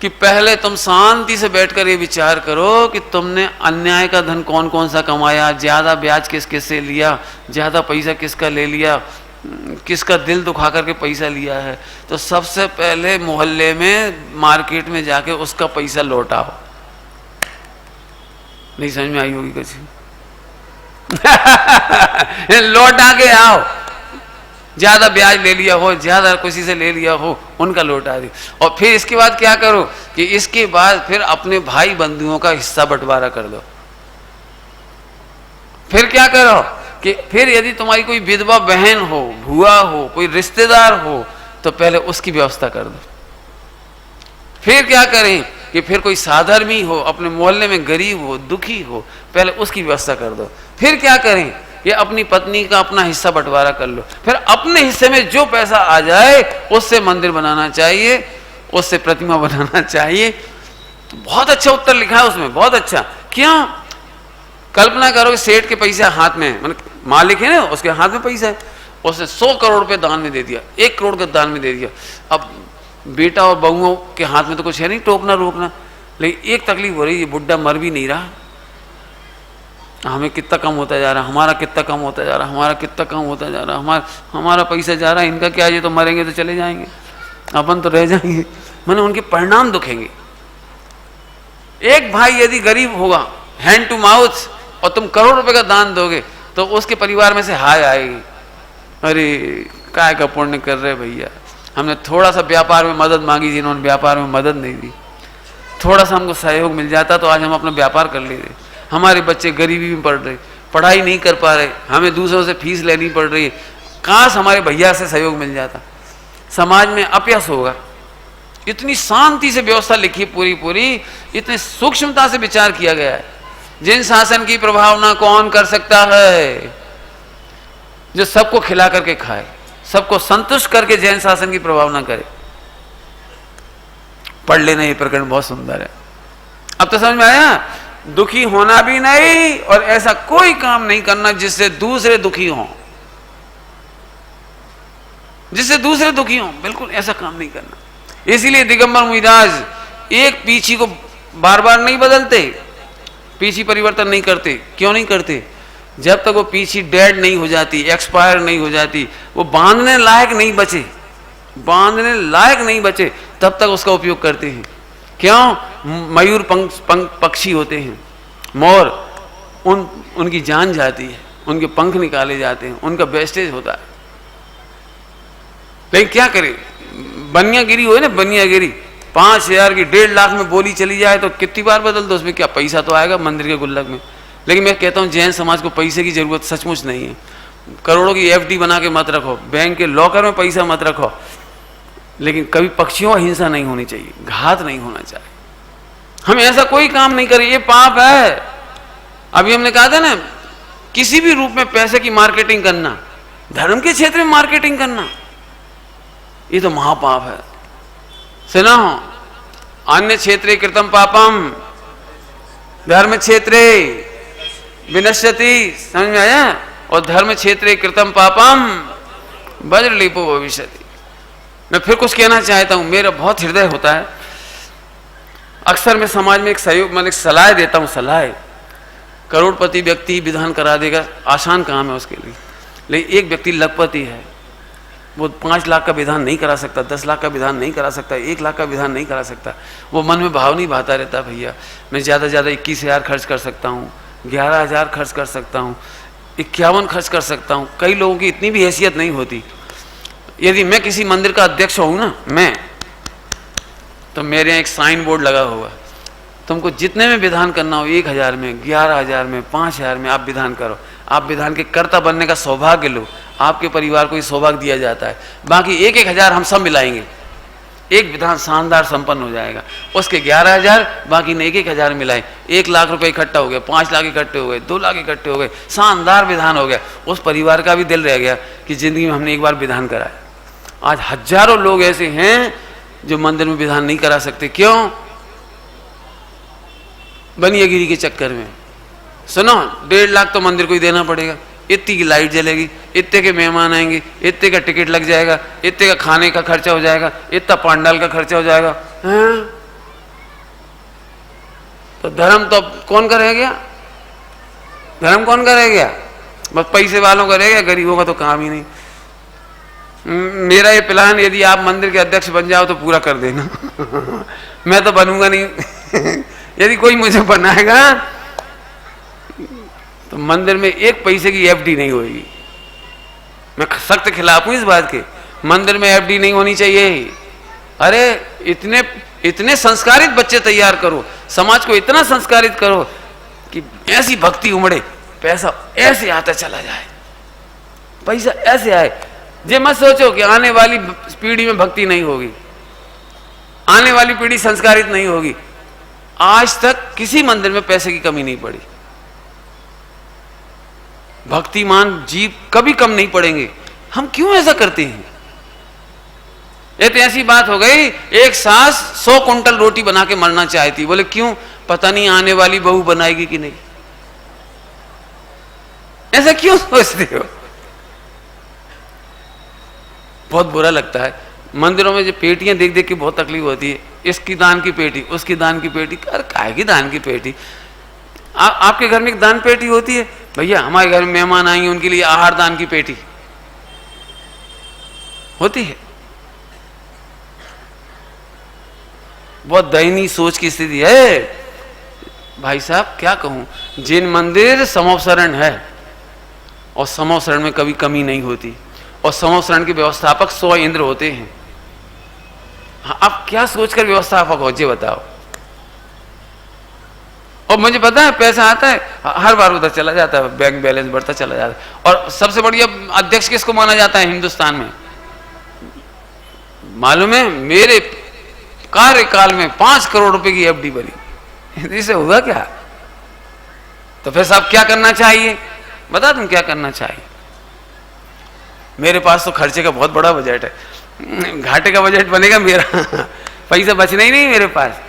कि पहले तुम शांति से बैठकर ये विचार करो कि तुमने अन्याय का धन कौन कौन सा कमाया, ज्यादा ब्याज किस किस से लिया, ज्यादा पैसा किसका ले लिया, किसका दिल दुखा करके पैसा लिया है। तो सबसे पहले मोहल्ले में मार्केट में जाके उसका पैसा लौटाओ। नहीं समझ में आई होगी कुछ? लौटा के आओ। ज्यादा ब्याज ले लिया हो, ज्यादा किसी से ले लिया हो, उनका लौटा दे। और फिर इसके बाद क्या करो कि इसके बाद फिर अपने भाई बंधुओं का हिस्सा बंटवारा कर दो। फिर क्या करो कि फिर यदि तुम्हारी कोई विधवा बहन हो, भुआ हो, कोई रिश्तेदार हो, तो पहले उसकी व्यवस्था कर दो। फिर क्या करें कि फिर कोई साधर्मी हो, अपने मोहल्ले में गरीब हो, दुखी हो, पहले उसकी व्यवस्था कर दो। फिर क्या करें कि अपनी पत्नी का अपना हिस्सा बंटवारा कर लो। फिर अपने हिस्से में जो पैसा आ जाए उससे मंदिर बनाना चाहिए, उससे प्रतिमा बनाना चाहिए। तो बहुत अच्छा उत्तर लिखा है उसमें, बहुत अच्छा। क्यों? कल्पना करो सेठ के पैसे हाथ में, मतलब मालिक है ना, उसके हाथ में पैसा है, उसने 100 करोड़ रुपए दान में दे दिया, 1 करोड़ का दान में दे दिया। अब बेटा और बहुओं के हाथ में तो कुछ है नहीं टोकना रोकना, लेकिन एक तकलीफ हो रही, ये बुड्ढा मर भी नहीं रहा, हमें कितना कम होता जा रहा, हमारा कितना कम होता जा रहा, हमारा कितना कम होता जा रहा, हमारा पैसा जा रहा है, इनका क्या, ये तो मरेंगे तो चले जाएंगे, अपन तो रह जाएंगे। मैंने उनके परिणाम दुखेंगे। एक भाई यदि गरीब होगा, हैंड टू माउथ, और तुम करोड़ रुपए का दान दोगे, तो उसके परिवार में से हाय आएगी, अरे काय का पुण्य कर रहे भैया, हमने थोड़ा सा व्यापार में मदद मांगी थी, इन्होंने व्यापार में मदद नहीं दी, थोड़ा सा हमको सहयोग मिल जाता तो आज हम अपना व्यापार कर लेते। हमारे बच्चे गरीबी में पढ़ रहे, पढ़ाई नहीं कर पा रहे, हमें दूसरों से फीस लेनी पड़ रही है, काश हमारे भैया से सहयोग मिल जाता, समाज में अपयश होगा। इतनी शांति से व्यवस्था लिखी पूरी पूरी, इतनी सूक्ष्मता से विचार किया गया है। जिन शासन की प्रभावना कौन कर सकता है? जो सबको खिला करके खाए, सबको संतुष्ट करके जैन शासन की प्रभावना करे। पढ़ लेना, ये प्रकरण बहुत सुंदर है। अब तो समझ में आया? दुखी होना भी नहीं और ऐसा कोई काम नहीं करना जिससे दूसरे दुखी हों, जिससे दूसरे दुखी हों, बिल्कुल ऐसा काम नहीं करना। इसीलिए दिगंबर मुइदाज एक पीछी को बार बार नहीं बदलते, पीछी परिवर्तन नहीं करते। क्यों नहीं करते? जब तक वो पीछी डेड नहीं हो जाती, एक्सपायर नहीं हो जाती, वो बांधने लायक नहीं बचे, बांधने लायक नहीं बचे, तब तक उसका उपयोग करते हैं। क्यों? मयूर पक्षी होते हैं, मोर, उनकी जान जाती है, उनके पंख निकाले जाते हैं, उनका वेस्टेज होता है। लेकिन क्या करें, बनियागिरी हो ना, बनियागिरी 5,000 की 1.5 लाख में बोली चली जाए तो कितनी बार बदल दो, उसमें क्या पैसा तो आएगा मंदिर के गुल्लक में। लेकिन मैं कहता हूं जैन समाज को पैसे की जरूरत सचमुच नहीं है। करोड़ों की FD बना के मत रखो, बैंक के लॉकर में पैसा मत रखो, लेकिन कभी पक्षियों की हिंसा नहीं होनी चाहिए, घात नहीं होना चाहिए। हम ऐसा कोई काम नहीं करें, ये पाप है। अभी हमने कहा था ना, किसी भी रूप में पैसे की मार्केटिंग करना, धर्म के क्षेत्र में मार्केटिंग करना, ये तो महापाप है। सुना हो, अन्य क्षेत्रे कृतम पापम धर्म क्षेत्रे विनश्यति, समझ में आया? और धर्म क्षेत्रे कृतम पापम वज्रलेपो भविष्यति। मैं फिर कुछ कहना चाहता हूं, मेरा बहुत हृदय होता है, अक्सर मैं समाज में एक सहयोग, मैं एक सलाह देता हूं, सलाह। करोड़पति व्यक्ति विधान करा देगा, आसान काम है उसके लिए, लेकिन एक व्यक्ति लखपति है, वो 5 लाख का विधान नहीं करा सकता, 10 लाख का विधान नहीं करा सकता, 1 लाख का विधान नहीं करा सकता। वो मन में भाव नहीं भाता रहता, भैया मैं ज़्यादा से ज़्यादा 21,000 खर्च कर सकता हूँ, 11,000 खर्च कर सकता हूँ, 51 खर्च कर सकता हूँ। कई लोगों की इतनी भी हैसियत नहीं होती। यदि मैं किसी मंदिर का अध्यक्ष हूँ ना, मैं, तो मेरे यहाँ एक साइन बोर्ड लगा हुआ, तुमको जितने में विधान करना हो, 1,000 में, 11,000 में, 5,000 में आप विधान करो। आप विधान के कर्ता बनने का सौभाग्य लो, आपके परिवार को ये सौभाग्य दिया जाता है। बाकी 1,000 हम सब मिलाएंगे, एक विधान शानदार संपन्न हो जाएगा। उसके 11,000, बाकी ने 1,000 मिलाए, 1 लाख रुपए इकट्ठा हो गया, 5 लाख इकट्ठे हो गए, 2 लाख इकट्ठे हो गए, शानदार विधान हो गया। उस परिवार का भी दिल रह गया कि जिंदगी में हमने एक बार विधान कराया। आज हजारों लोग ऐसे हैं जो मंदिर में विधान नहीं करा सकते। क्यों? बनियागिरी के चक्कर में। सुनो, 1.5 लाख तो मंदिर को ही देना पड़ेगा, इतनी की लाइट जलेगी, इतने के मेहमान आएंगे, इतने का टिकट लग जाएगा, इतने का खाने का खर्चा हो जाएगा, इतना पंडाल का खर्चा हो जाएगा। तो धर्म तो कौन करेगा? धर्म कौन करेगा? बस पैसे वालों का रहेगा, गरीबों का तो काम ही नहीं। मेरा ये प्लान, यदि आप मंदिर के अध्यक्ष बन जाओ तो पूरा कर देना। मैं तो बनूंगा नहीं। यदि कोई मुझे बनाएगा तो मंदिर में 1 पैसे की FD नहीं होगी। मैं सख्त खिलाफ हूं इस बात के। मंदिर में FD नहीं होनी चाहिए। अरे इतने संस्कारित बच्चे तैयार करो, समाज को इतना संस्कारित करो कि ऐसी भक्ति उमड़े, पैसा ऐसे आता चला जाए। पैसा ऐसे आए। ये मत सोचो कि आने वाली पीढ़ी में भक्ति नहीं होगी, आने वाली पीढ़ी संस्कारित नहीं होगी। आज तक किसी मंदिर में पैसे की कमी नहीं पड़ी। भक्तिमान जीव कभी कम नहीं पड़ेंगे। हम क्यों ऐसा करते हैं? ये तो ऐसी बात हो गई, एक सास 100 कुंटल रोटी बना के मरना चाहती, बोले क्यों? पता नहीं आने वाली बहू बनाएगी कि नहीं। ऐसा क्यों सोचते हो? बहुत बुरा लगता है। मंदिरों में जो पेटियां देख देख के बहुत तकलीफ होती है। इसकी दान की पेटी, उसकी दान की पेटी। अरे काहे की दान की पेटी? आपके घर में एक दान पेटी होती है? भैया हमारे घर में मेहमान आएंगे, उनके लिए आहार दान की पेटी होती है। बहुत दयनीय सोच की स्थिति है भाई साहब। क्या कहूं, जिन मंदिर समोपसरण है और समोपसरण में कभी कमी नहीं होती, और समोपसरण के व्यवस्थापक 100 इंद्र होते हैं। हाँ, आप क्या सोचकर व्यवस्थापक हो ये बताओ। और मुझे पता है पैसा आता है हर बार उधर चला जाता है, बैंक बैलेंस बढ़ता चला जाता है। और सबसे बढ़िया अध्यक्ष किसको माना जाता है हिंदुस्तान में? मालूम है, मेरे कार्यकाल में 5 करोड़ रुपए की एफडी बनी। इससे हुआ क्या? तो फिर साहब क्या करना चाहिए? बता दूं क्या करना चाहिए? मेरे पास तो खर्चे का बहुत बड़ा बजट है, घाटे का बजट बनेगा मेरा। पैसा बचना ही नहीं मेरे पास।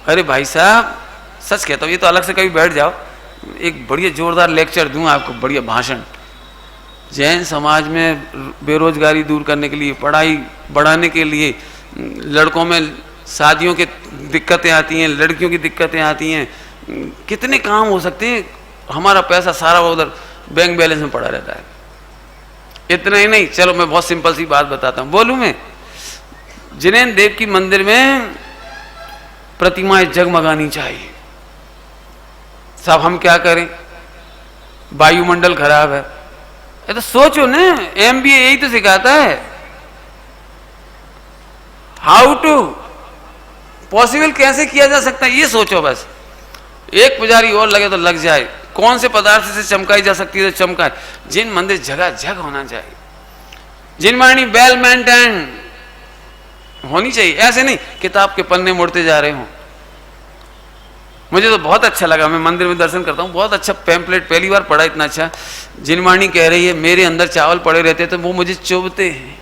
अरे भाई साहब सच कहता हूँ, ये तो अलग से कभी बैठ जाओ, एक बढ़िया जोरदार लेक्चर दूं आपको, बढ़िया भाषण। जैन समाज में बेरोजगारी दूर करने के लिए, पढ़ाई बढ़ाने के लिए, लड़कों में शादियों की दिक्कतें आती हैं, लड़कियों की दिक्कतें आती हैं, कितने काम हो सकते हैं। हमारा पैसा सारा उधर बैंक बैलेंस में पड़ा रहता है। इतना ही नहीं, चलो मैं बहुत सिंपल सी बात बताता हूँ, बोलूं मैं। जिनेन्द्र देव की मंदिर में प्रतिमाएं जगमगानी चाहिए। साहब हम क्या करें, वायुमंडल खराब है। ये तो सोचो ना, MBA यही तो सिखाता है, हाउ टू पॉसिबल, कैसे किया जा सकता है ये सोचो बस। एक पुजारी और लगे तो लग जाए, कौन से पदार्थ से चमकाई जा सकती है तो चमकाए। जिन मंदिर जगह जग होना चाहिए, जिन वाणी वेल मेंटेन होनी चाहिए। ऐसे नहीं किताब के पन्ने मुड़ते जा रहे हो। मुझे तो बहुत अच्छा लगा, मैं मंदिर में दर्शन करता हूँ, बहुत अच्छा पैम्पलेट, पहली बार पढ़ा इतना अच्छा। जिनवाणी कह रही है मेरे अंदर चावल पड़े रहते तो वो मुझे चुभते हैं,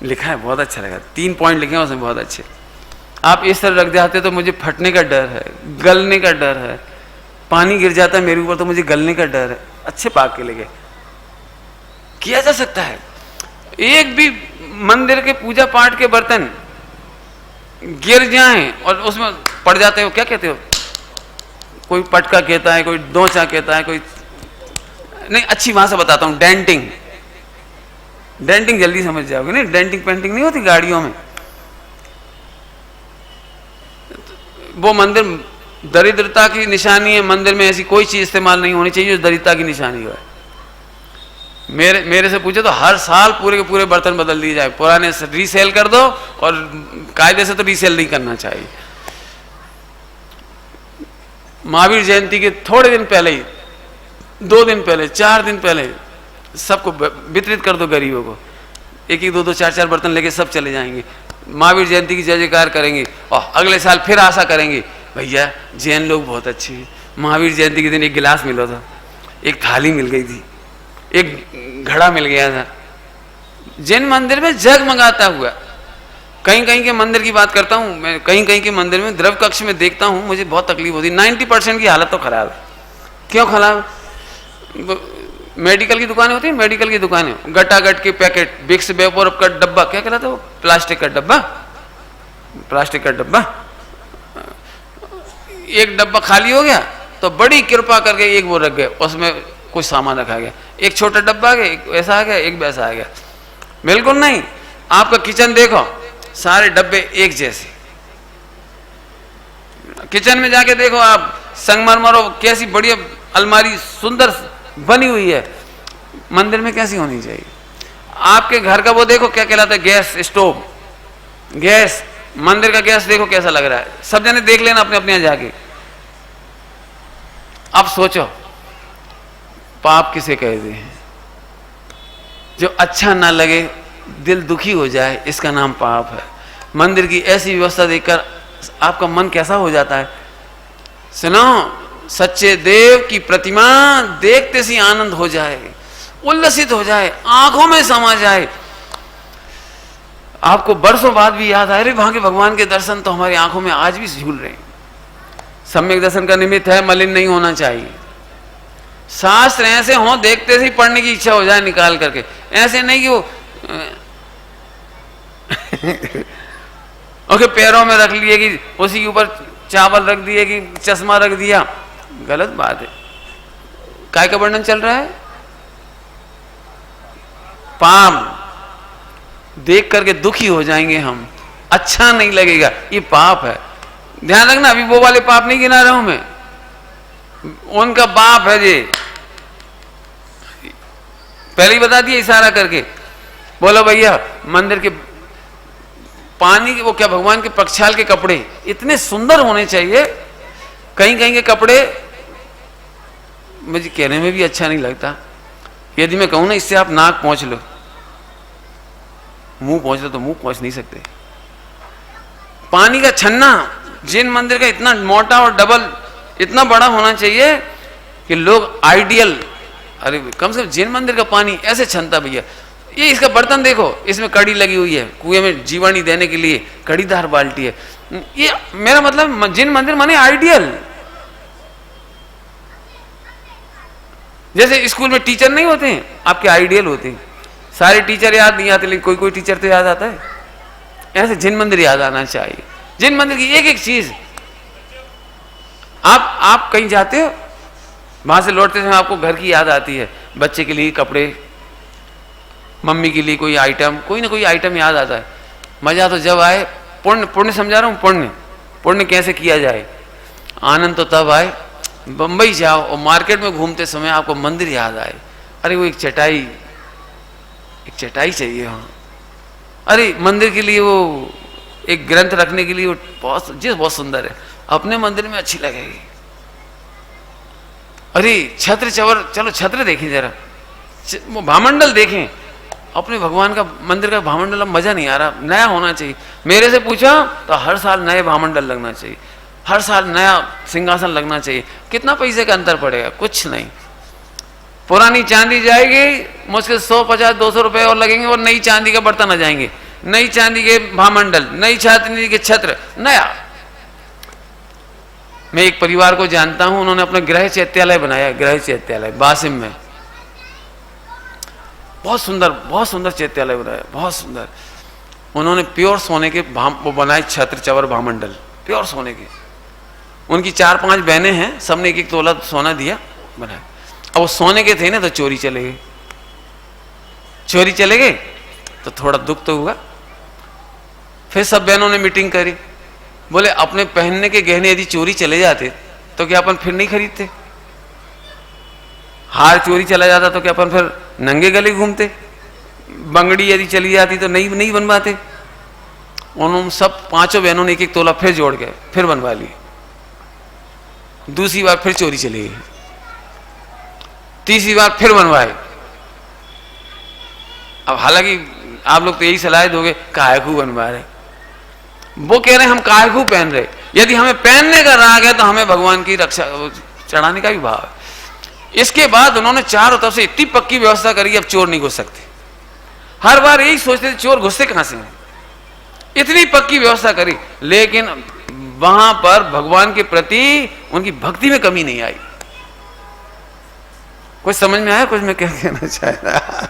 लिखा है, बहुत अच्छा लगा। 3 पॉइंट लिखे हैं उसमें, बहुत अच्छे। आप इस तरह रख जाते तो मुझे फटने का डर है, गलने का डर है, पानी गिर जाता है मेरे ऊपर तो मुझे गलने का डर है। अच्छे पाक के लगे, किया जा सकता है। एक भी मंदिर के पूजा पाठ के बर्तन गिर जाएं और उसमें पड़ जाते हो, क्या कहते हो? कोई पटका कहता है, कोई डोंचा कहता है, कोई नहीं, अच्छी भाषा बताता हूं, डेंटिंग। डेंटिंग जल्दी समझ जाओगे। नहीं, डेंटिंग पेंटिंग नहीं होती गाड़ियों में। वो मंदिर दरिद्रता की निशानी है। मंदिर में ऐसी कोई चीज इस्तेमाल नहीं होनी चाहिए जो दरिद्रता की निशानी हो। मेरे से पूछे तो हर साल पूरे के पूरे बर्तन बदल दिए जाए, पुराने से रीसेल कर दो, और कायदे से तो रीसेल नहीं करना चाहिए। महावीर जयंती के थोड़े दिन पहले ही, 2 दिन पहले, 4 दिन पहले सबको वितरित कर दो गरीबों को। 1-1, 2-2, 4-4 बर्तन लेके सब चले जाएंगे, महावीर जयंती की जय जयकार करेंगे, और अगले साल फिर आशा करेंगे भैया जैन लोग बहुत अच्छे हैं। महावीर जयंती के दिन एक गिलास मिला था, एक थाली मिल गई थी, एक घड़ा मिल गया था। जैन मंदिर में जगमगाता हुआ, कहीं कहीं के मंदिर की बात करता हूं मैं, कहीं कहीं के मंदिर में द्रव्य कक्ष में देखता हूं, मुझे बहुत तकलीफ होती है। 90% की हालत तो खराब है। क्यों खराब? मेडिकल की दुकानें होती है, मेडिकल की दुकानें, गटागट के पैकेट, विक्स वेपोरब का डब्बा, क्या कहलाता है वो, प्लास्टिक का डब्बा, प्लास्टिक का डब्बा। एक डब्बा खाली हो गया तो बड़ी कृपा करके एक वो रख गए, उसमें कुछ सामान रखा गया। एक छोटा डब्बा आ गया, एक ऐसा आ गया, एक वैसा आ गया। बिल्कुल नहीं। आपका किचन देखो, सारे डब्बे एक जैसे। किचन में जाके देखो आप, संगमरमर कैसी बढ़िया अलमारी सुंदर बनी हुई है, मंदिर में कैसी होनी चाहिए। आपके घर का वो देखो क्या कहलाता है, गैस स्टोव, गैस, मंदिर का गैस देखो कैसा लग रहा है। सब जने देख लेना अपने अपने यहाँ जाके। अब सोचो पाप किसे कहते हैं? जो अच्छा ना लगे, दिल दुखी हो जाए, इसका नाम पाप है। मंदिर की ऐसी व्यवस्था देखकर आपका मन कैसा हो जाता है। सुनो, सच्चे देव की प्रतिमा देखते से आनंद हो जाए, उल्लसित हो जाए, आंखों में समा जाए, आपको बरसों बाद भी याद आए, अरे वहां के भगवान के दर्शन तो हमारी आंखों में आज भी झूल रहे हैं। सम्यक दर्शन का निमित्त है, मलिन नहीं होना चाहिए। शास्त्र ऐसे हो देखते से ही पढ़ने की इच्छा हो जाए निकाल करके, ऐसे नहीं कि वो ओके पैरों में रख लिए कि उसी के ऊपर चावल रख दिए कि चश्मा रख दिया, गलत बात है। काय का वर्णन चल रहा है? पाप देख करके दुखी हो जाएंगे हम, अच्छा नहीं लगेगा, ये पाप है। ध्यान रखना, अभी वो वाले पाप नहीं गिना रहा हूं मैं, उनका बाप है ये, पहले ही बता दिया इशारा करके। बोलो भैया, मंदिर के पानी के वो क्या भगवान के प्रक्षाल के कपड़े इतने सुंदर होने चाहिए। कहीं कहीं के कपड़े मुझे कहने में भी अच्छा नहीं लगता। यदि मैं कहूं ना इससे आप नाक पोंछ लो, मुंह पोंछ लो, तो मुंह पोंछ नहीं सकते। पानी का छन्ना जिन मंदिर का इतना मोटा और डबल इतना बड़ा होना चाहिए कि लोग आइडियल, अरे कम से कम जिन मंदिर का पानी ऐसे छनता भैया। ये इसका बर्तन देखो, इसमें कड़ी लगी हुई है, कुएं में जीवाणी देने के लिए कड़ीदार बाल्टी है। ये मेरा मतलब जिन मंदिर माने आइडियल। जैसे स्कूल में टीचर नहीं होते हैं आपके, आइडियल होते हैं। सारे टीचर याद नहीं आते, लेकिन कोई कोई टीचर तो याद आता है। ऐसे जिन मंदिर याद आना चाहिए, जिन मंदिर की एक एक चीज। आप कहीं जाते हो, वहां से लौटते समय आपको घर की याद आती है, बच्चे के लिए कपड़े, मम्मी के लिए कोई आइटम, कोई ना कोई आइटम याद आता है। मजा तो जब आए, पुण्य पुण्य समझा रहा हूं, पुण्य पुण्य कैसे किया जाए। आनंद तो तब आए, बंबई जाओ और मार्केट में घूमते समय आपको मंदिर याद आए, अरे वो एक चटाई चाहिए वहां, अरे मंदिर के लिए वो एक ग्रंथ रखने के लिए वो बहुत सुंदर है, अपने मंदिर में अच्छी लगेगी। अरे छत्र चवर, चलो छत्र देखें जरा, वो भामंडल देखें, अपने भगवान का मंदिर का भामंडल अब मजा नहीं आ रहा, नया होना चाहिए। मेरे से पूछा तो हर साल नए भामंडल लगना चाहिए, हर साल नया सिंहासन लगना चाहिए। कितना पैसे का अंतर पड़ेगा? कुछ नहीं। पुरानी चांदी जाएगी, मुश्किल 100, 50, 200 रुपए और लगेंगे, और नई चांदी का बर्तन आ जाएंगे, नई चांदी के भामंडल, नई चांदी के छत्र, नया। मैं एक परिवार को जानता हूं, उन्होंने अपना गृह चैत्यालय बनाया, गृह चैत्यालय बासिम में, बहुत सुंदर चैत्यालय बनाया, बहुत सुंदर। उन्होंने प्योर सोने के वो बनाए छत्र चवर भामंडल, प्योर सोने के। उनकी 4-5 बहनें हैं, सबने 1-1 तोला सोना दिया, बनाया। अब वो सोने के थे ना, तो चोरी चले गए तो थोड़ा दुख तो हुआ। फिर सब बहनों ने मीटिंग करी, बोले अपने पहनने के गहने यदि चोरी चले जाते तो क्या अपन फिर नहीं खरीदते? हार चोरी चला जाता तो क्या अपन फिर नंगे गले घूमते? बंगड़ी यदि चली जाती तो नहीं बनवाते? उन्होंने सब 5 बहनों ने 1-1 तोला फिर जोड़ के फिर बनवा लिए। दूसरी बार फिर चोरी चली गई, तीसरी बार फिर बनवाए। अब हालांकि आप लोग तो यही सलाह दोगे कायकू बनवा रहे, वो कह रहे हम कायकू पहन रहे। यदि हमें पहनने का राग है तो हमें भगवान की रक्षा चढ़ाने का भी भाव है। इसके बाद उन्होंने चारों तरफ से इतनी पक्की व्यवस्था करी, अब चोर नहीं घुस सकते। हर बार यही सोचते थे चोर घुसते कहां से हैं, इतनी पक्की व्यवस्था करी, लेकिन वहां पर भगवान के प्रति उनकी भक्ति में कमी नहीं आई। कुछ समझ में आया कुछ मैं क्या कहना चाह रहा?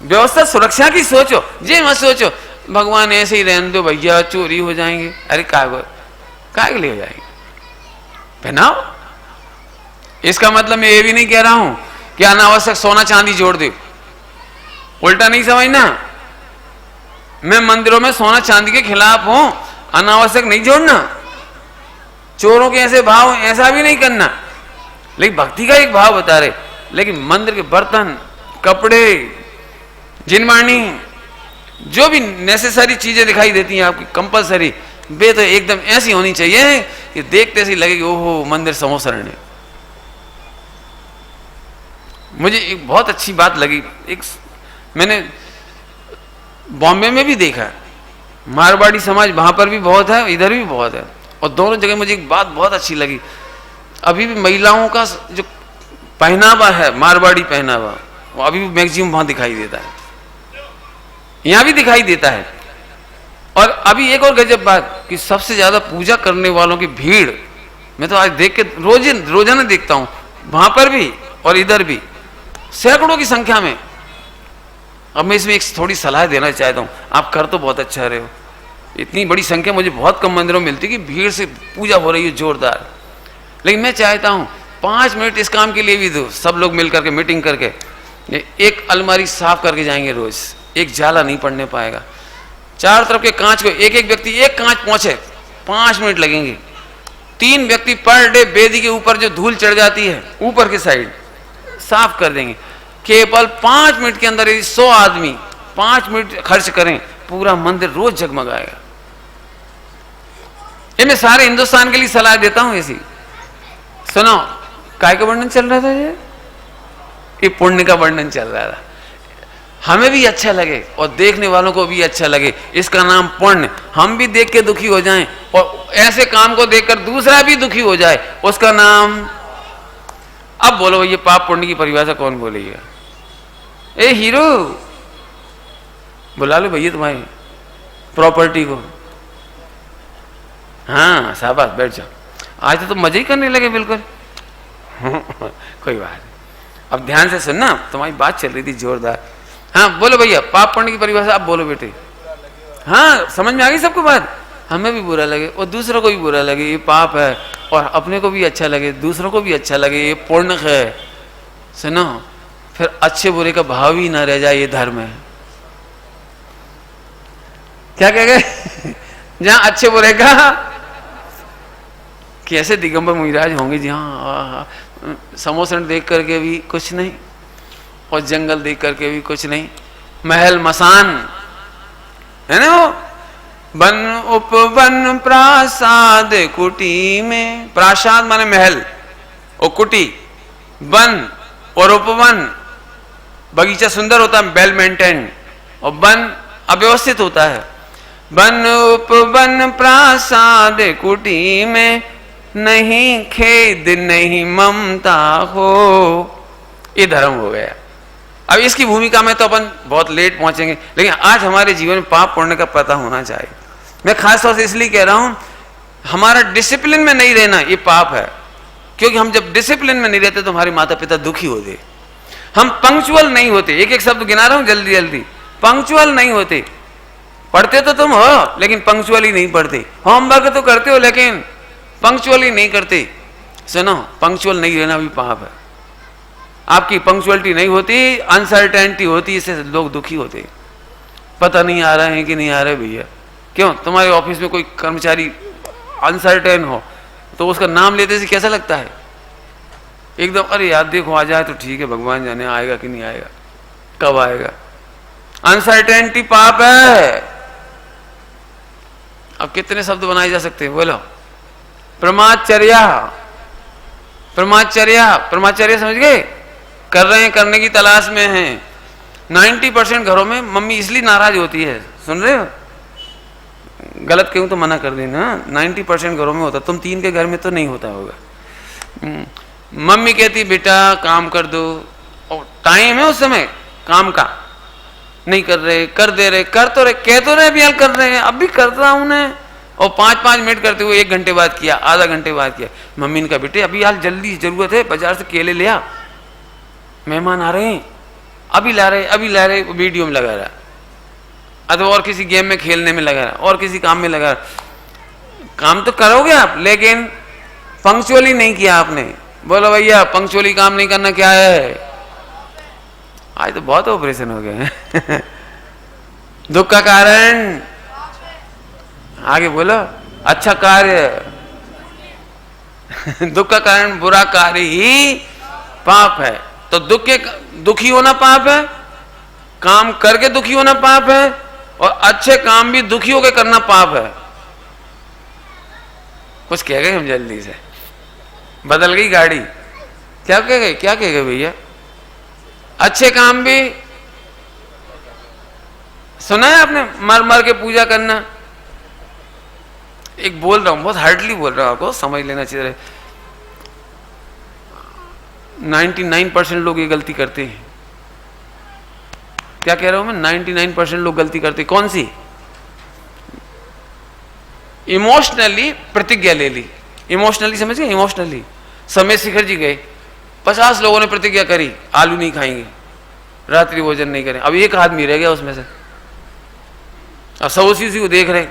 व्यवस्था सुरक्षा की सोचो, ये मत सोचो भगवान ऐसे ही रहने दो भैया, चोरी हो जाएंगे। अरे काय के लिए हो जाएंगे? पहनाओ। इसका मतलब मैं ये भी नहीं कह रहा हूं कि अनावश्यक सोना चांदी जोड़ दे, उल्टा नहीं समझना। मैं मंदिरों में सोना चांदी के खिलाफ हूं, अनावश्यक नहीं जोड़ना। चोरों के ऐसे भाव ऐसा भी नहीं करना, लेकिन भक्ति का एक भाव बता रहे। लेकिन मंदिर के बर्तन, कपड़े, जिनवाणी, जो भी नेसेसरी चीजें दिखाई देती हैं आपकी कंपलसरी, वे तो एकदम ऐसी होनी चाहिए कि देखते से लगे कि ओहो मंदिर समोसरण है। मुझे एक बहुत अच्छी बात लगी, एक मैंने बॉम्बे में भी देखा है, मारवाड़ी समाज वहां पर भी बहुत है, इधर भी बहुत है, और दोनों जगह मुझे एक बात बहुत अच्छी लगी। अभी भी महिलाओं का जो पहनावा है, मारवाड़ी पहनावा, वो अभी भी मैक्सिमम वहां दिखाई देता है, यहां भी दिखाई देता है। और अभी एक और गजब बात कि सबसे ज्यादा पूजा करने वालों की भीड़ मैं तो आज देख के रोजाना देखता हूं, वहां पर भी और इधर भी सैकड़ों की संख्या में। अब मैं इसमें एक थोड़ी सलाह देना चाहता हूं, आप कर तो बहुत अच्छा रहे हो, इतनी बड़ी संख्या मुझे बहुत कम मंदिरों में मिलती कि भीड़ से पूजा हो रही है जोरदार, लेकिन मैं चाहता हूं 5 मिनट इस काम के लिए भी दो, सब लोग मिलकर के मीटिंग करके एक अलमारी साफ करके जाएंगे रोज, एक जाला नहीं पड़ने पाएगा, चारों तरफ के कांच को एक एक व्यक्ति एक कांच पहुंचे, 5 मिनट लगेंगे। 3 व्यक्ति पर डे बेदी के ऊपर जो धूल चढ़ जाती है ऊपर की साइड साफ कर देंगे। केवल 5 मिनट के अंदर यदि 100 आदमी 5 मिनट खर्च करें, पूरा मंदिर रोज जगमगाएगा। ये मैं सारे हिंदुस्तान के लिए सलाह देता हूं ऐसी। सुनो, काय का वर्णन चल रहा था, ये पुण्य का वर्णन चल रहा था, हमें भी अच्छा लगे और देखने वालों को भी अच्छा लगे, इसका नाम पुण्य। हम भी देख के दुखी हो जाएं और ऐसे काम को देखकर दूसरा भी दुखी हो जाए, उसका नाम। अब बोलो ये पाप पुण्य की परिभाषा कौन बोलेगा? ए हीरो, बुला लो भैया तुम्हारी प्रॉपर्टी को। हाँ शाबाश, बैठ जाओ, आज तो तुम मजे ही करने लगे बिल्कुल। कोई बात नहीं, अब ध्यान से सुनना, तुम्हारी बात चल रही थी जोरदार। हाँ बोलो भैया, पाप पुण्य की परिभाषा आप बोलो बेटे। हाँ समझ में आ गई सबको बात? हमें भी बुरा लगे और दूसरों को भी बुरा लगे, ये पाप है, और अपने को भी अच्छा लगे, दूसरों को भी अच्छा लगे, ये पुण्य है। सुनो, फिर अच्छे बुरे का भाव ही ना रह जाए, ये धर्म है। क्या कह गए? जहां अच्छे बुरे का, कैसे दिगंबर मुनिराज होंगे जी, हाँ समोसन देख करके भी कुछ नहीं, और जंगल देख करके भी कुछ नहीं, महल मसान है ना वो, वन उपवन प्रासाद कुटी में, प्रासाद माने महल और कुटी, वन और उपवन, बगीचा सुंदर होता है वेल मेंटेन, और वन अव्यवस्थित होता है। वन उपवन प्रासाद कुटी में, नहीं खेद नहीं ममता हो, ये धर्म हो गया। अब इसकी भूमिका में तो अपन बहुत लेट पहुंचेंगे, लेकिन आज हमारे जीवन में पाप पुण्य का पता होना चाहिए। मैं खास तौर से इसलिए कह रहा हूं, हमारा डिसिप्लिन में नहीं रहना ये पाप है, क्योंकि हम जब डिसिप्लिन में नहीं रहते तो हमारे माता पिता दुखी होते। हम पंक्चुअल नहीं होते, एक एक शब्द गिना रहा हूं जल्दी जल्दी, पंक्चुअल नहीं होते। पढ़ते तो तुम हो लेकिन पंक्चुअली नहीं पढ़ते, होमवर्क तो करते हो लेकिन पंक्चुअली नहीं करते। सुनो, पंक्चुअल नहीं रहना भी पाप है। आपकी पंक्चुअलिटी नहीं होती, अनसर्टेनिटी होती, इससे लोग दुखी होते। पता नहीं आ रहे हैं कि नहीं आ रहे भैया। क्यों? तुम्हारे ऑफिस में कोई कर्मचारी अनसर्टेन हो तो उसका नाम लेते से कैसा लगता है? एकदम अरे यार देखो आ जाए तो ठीक है, भगवान जाने आएगा कि नहीं आएगा, कब आएगा। अनसर्टेनिटी पाप है। अब कितने शब्द बनाए जा सकते हैं, बोलो। प्रमाचर्या, प्रमाचर्या, प्रमाचर्या समझ गए? कर रहे हैं, करने की तलाश में हैं। 90% घरों में मम्मी इसलिए नाराज होती है, सुन रहे हो? गलत कहूं तो मना कर देना। 90% घरों में होता, तुम 3 के घर में तो नहीं होता होगा। मम्मी कहती बेटा काम कर दो, और टाइम है उस समय काम का, नहीं कर रहे, कर दे रहे, कर तो रहे, कह तो रहे भी यार कर रहे हैं, अब भी कर रहा हूं मैं, और 5-5 मिनट करते हुए 1 घंटे बाद किया, आधा घंटे बाद किया। मम्मी ने कहा बेटे अभी यार जल्दी जरूरत है, बाजार से केले ले आ, मेहमान आ रहे हैं, अभी ला रहे, अभी ला रहे, वीडियो में लगा रहा, अथवा और किसी गेम में खेलने में लगा रहा, और किसी काम में लगा रहा। काम तो करोगे आप, लेकिन पंक्चुअली नहीं किया आपने। बोलो भैया, पंक्चुअली काम नहीं करना क्या है? आज तो बहुत ऑपरेशन हो गए हैं। दुख का कारण, आगे बोलो, अच्छा कार्य। दुख का कारण बुरा कार्य ही पाप है। तो दुखी होना पाप है, काम करके दुखी होना पाप है, और अच्छे काम भी दुखी होकर करना पाप है। कुछ कह गए हम, जल्दी से बदल गई गाड़ी। क्या कह गए, क्या कह गए भैया? अच्छे काम भी सुना है आपने, मर मर के पूजा करना। एक बोल रहा हूं, बहुत हार्डली बोल रहा हूं, आपको समझ लेना चाहिए। 99% लोग ये गलती करते हैं। क्या कह रहा हूं मैं? 99% लोग गलती करते। कौन सी? इमोशनली प्रतिज्ञा ले ली। इमोशनली, समझ गए? इमोशनली समय शिखर जी गए, 50 लोगों ने प्रतिज्ञा करी आलू नहीं खाएंगे, रात्रि भोजन नहीं करें। अब एक आदमी रह गया उसमें से, अब सब उसी को देख रहे,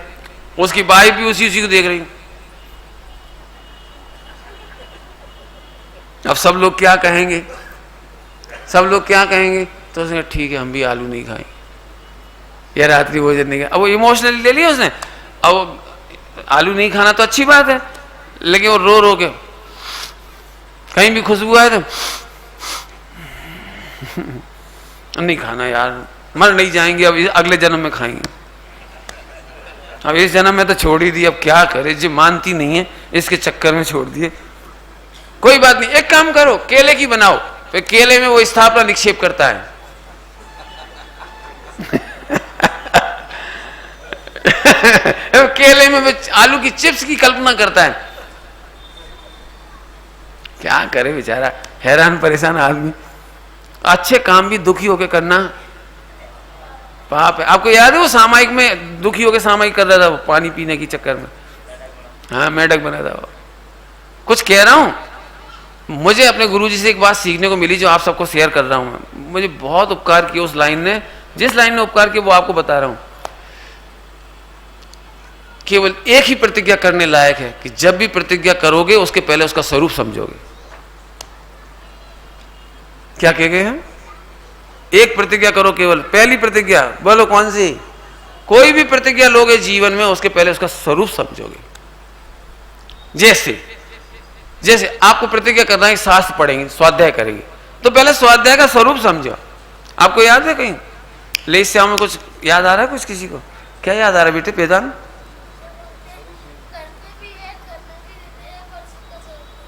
उसकी वाइफ भी उसी को देख रही। अब सब लोग क्या कहेंगे? सब लोग क्या कहेंगे? तो उसने कहा ठीक है, हम भी आलू नहीं खाएंगे या रात्रि भोजन नहीं खाएंगे। अब वो इमोशनली ले लिया उसने। अब आलू नहीं खाना तो अच्छी बात है, लेकिन वो रो रो के, कहीं भी खुशबू आए तो नहीं खाना यार, मर नहीं जाएंगे, अब अगले जन्म में खाएंगे। अब इस जन्म में तो छोड़ ही दी, अब क्या करे, जो मानती नहीं है इसके चक्कर में छोड़ दिए। कोई बात नहीं, एक काम करो, केले की बनाओ। फिर केले में वो स्थापना निक्षेप करता है। केले में आलू की चिप्स की कल्पना करता है। क्या करे बेचारा, हैरान परेशान आदमी। अच्छे काम भी दुखी होकर करना पाप है। आपको याद है वो सामायिक में दुखी होकर सामायिक कर रहा था, वो पानी पीने की चक्कर में, हाँ मेढक बना था वो। कुछ कह रहा हूं, मुझे अपने गुरुजी से एक बात सीखने को मिली जो आप सबको शेयर कर रहा हूं। मुझे बहुत उपकार किया उस लाइन ने, जिस लाइन ने उपकार किया वो आपको बता रहा हूं। केवल एक ही प्रतिज्ञा करने लायक है कि जब भी प्रतिज्ञा करोगे उसके पहले उसका स्वरूप समझोगे। क्या कह गए हैं? एक प्रतिज्ञा करो, केवल पहली प्रतिज्ञा। बोलो कौन सी? कोई भी प्रतिज्ञा लोगे जीवन में उसके पहले उसका स्वरूप समझोगे। जैसे जैसे आपको प्रतिज्ञा करना है, शास्त्र पढ़ेंगे, स्वाध्याय करेंगे, तो पहले स्वाध्याय का स्वरूप समझो। आपको याद है कहीं ले श्याम में कुछ याद आ रहा है? कुछ किसी को क्या याद आ रहा है बेटे? पेदान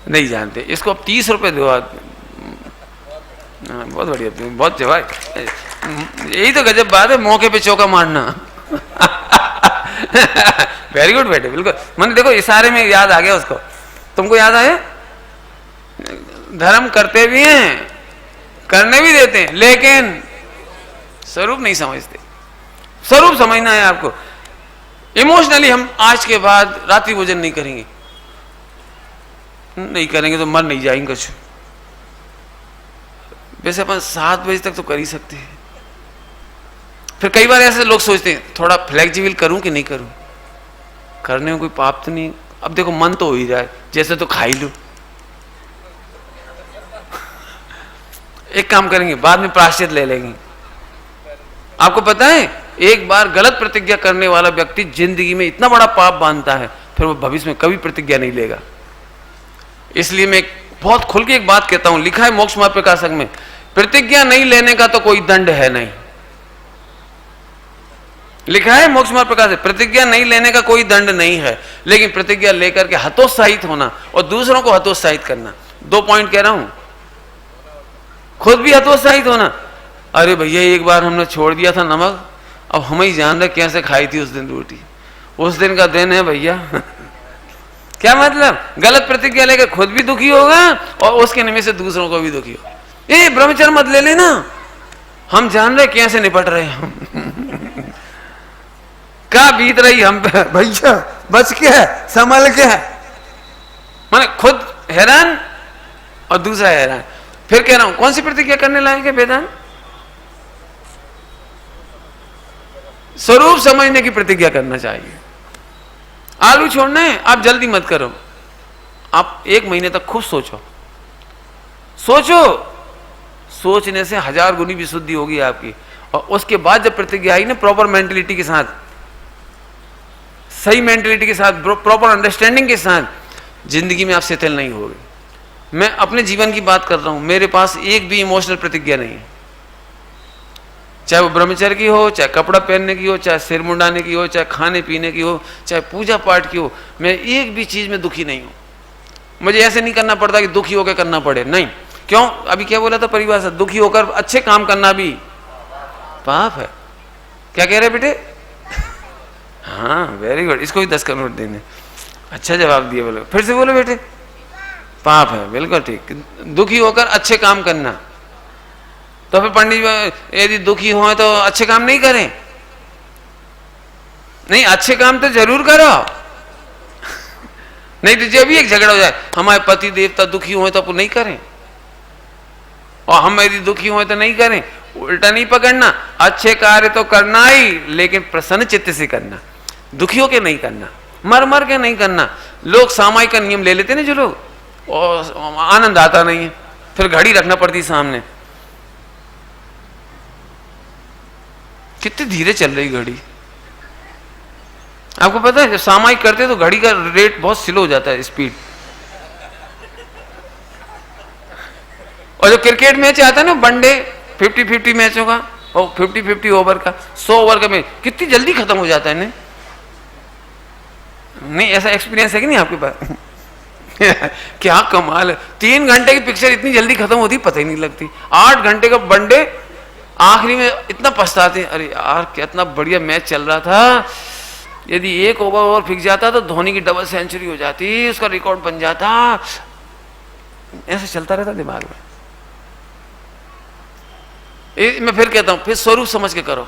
नहीं जानते इसको। अब 30 रुपए दो। बहुत बढ़िया, बहुत जवाब। यही तो गजब बात है, मौके पे चौका मारना। वेरी गुड बेटे, बिल्कुल। मैंने देखो इशारे में याद आ गया उसको। तुमको याद आया? धर्म करते भी हैं, करने भी देते हैं, लेकिन स्वरूप नहीं समझते। स्वरूप समझना है आपको। इमोशनली हम आज के बाद रात्रि भोजन नहीं करेंगे, नहीं करेंगे तो मर नहीं जाएंगे कुछ। वैसे अपन 7 बजे तक तो कर ही सकते हैं। फिर कई बार ऐसे लोग सोचते हैं थोड़ा फ्लेक्सिबल करूं कि नहीं करूं, करने में कोई पाप तो नहीं। अब देखो मन तो हो ही जाए, जैसे तो खा ही लो। एक काम करेंगे, बाद में प्रायश्चित ले लेंगे। आपको पता है एक बार गलत प्रतिज्ञा करने वाला व्यक्ति जिंदगी में इतना बड़ा पाप बांधता है, फिर वो भविष्य में कभी प्रतिज्ञा नहीं लेगा। इसलिए मैं बहुत खुल के एक बात कहता हूं, लिखा है मोक्ष मार्ग प्रकाशक में, प्रतिज्ञा नहीं लेने का तो कोई दंड है नहीं। लिखा है मोक्ष मार्ग प्रकाशक, प्रतिज्ञा नहीं लेने का कोई दंड नहीं है, लेकिन प्रतिज्ञा लेकर के हतोत्साहित होना और दूसरों को हतोत्साहित करना, 2 पॉइंट कह रहा हूं। खुद भी हतोत्साहित होना, अरे भैया एक बार हमने छोड़ दिया था नमक, अब हम ही जान रहे कैसे खाई थी उस दिन रोटी, उस दिन का दिन है भैया। क्या मतलब? गलत प्रतिज्ञा लेकर खुद भी दुखी होगा और उसके निमित्त से दूसरों को भी दुखी होगा। ये ब्रह्मचर्य मत ले लेना, हम जान रहे कैसे निपट रहे हम। क्या बीत रही हम पे भैया, बच के है, संभल के है। माने खुद हैरान और दूसरा हैरान। फिर कह रहा हूं कौन सी प्रतिज्ञा करने लायक है वेदांत? स्वरूप समझने की प्रतिज्ञा करना चाहिए। आलू छोड़ना है, आप जल्दी मत करो, आप 1 महीने तक खूब सोचो। सोचो, सोचने से 1000 गुनी विशुद्धि होगी आपकी। और उसके बाद जब प्रतिज्ञा आई ना, प्रॉपर मेंटलिटी के साथ, सही मेंटलिटी के साथ, प्रॉपर अंडरस्टैंडिंग के साथ, जिंदगी में आप सेटल नहीं होगे। मैं अपने जीवन की बात कर रहा हूं, मेरे पास एक भी इमोशनल प्रतिज्ञा नहीं है, चाहे वो ब्रह्मचर्य की हो, चाहे कपड़ा पहनने की हो, चाहे सिर मुंडाने की हो, चाहे खाने पीने की हो, चाहे पूजा पाठ की हो। मैं एक भी चीज में दुखी नहीं हूं। मुझे ऐसे नहीं करना पड़ता कि दुखी होकर करना पड़े, नहीं। क्यों? अभी क्या बोला था परिभाषा? दुखी होकर अच्छे काम करना भी पाप है। क्या कह रहे बेटे? हाँ वेरी गुड, इसको भी 10 करोड़ देने। अच्छा जवाब दिया। बोलो फिर से बोलो बेटे। पाप है, बिल्कुल ठीक। दुखी होकर अच्छे काम करना। तो फिर पंडित जी यदि दुखी हो तो अच्छे काम नहीं करें? नहीं, अच्छे काम तो जरूर करो। नहीं तो जब भी एक झगड़ा हो जाए, हमारे पति देवता दुखी हुए तो अपन नहीं करें, और हम यदि दुखी हुए तो नहीं करें। उल्टा नहीं पकड़ना, अच्छे कार्य तो करना ही, लेकिन प्रसन्न चित्त से करना, दुखी होकर नहीं करना, मर मर के नहीं करना। लोग सामायिक का नियम ले लेते ना जो लोग, और आनंद आता नहीं है, फिर घड़ी रखना पड़ती सामने। कितनी धीरे चल रही घड़ी, आपको पता है? जब सामायिक करते हैं तो घड़ी का रेट बहुत स्लो हो जाता है, स्पीड। और जो क्रिकेट मैच आता है ना, वनडे 50-50 मैचों का, और 50-50 ओवर का, 100 ओवर का मैच कितनी जल्दी खत्म हो जाता है। नहीं ऐसा एक्सपीरियंस है कि नहीं आपके पास? क्या कमाल है, 3 घंटे की पिक्चर इतनी जल्दी खत्म होती पता ही नहीं लगती। 8 घंटे का वनडे, आखिरी में इतना पछताते हैं, अरे यार कितना बढ़िया मैच चल रहा था, यदि 1 ओवर और फिक जाता तो धोनी की डबल सेंचुरी हो जाती, उसका रिकॉर्ड बन जाता। ऐसे चलता रहता दिमाग में। मैं फिर कहता हूं, फिर स्वरूप समझ के करो,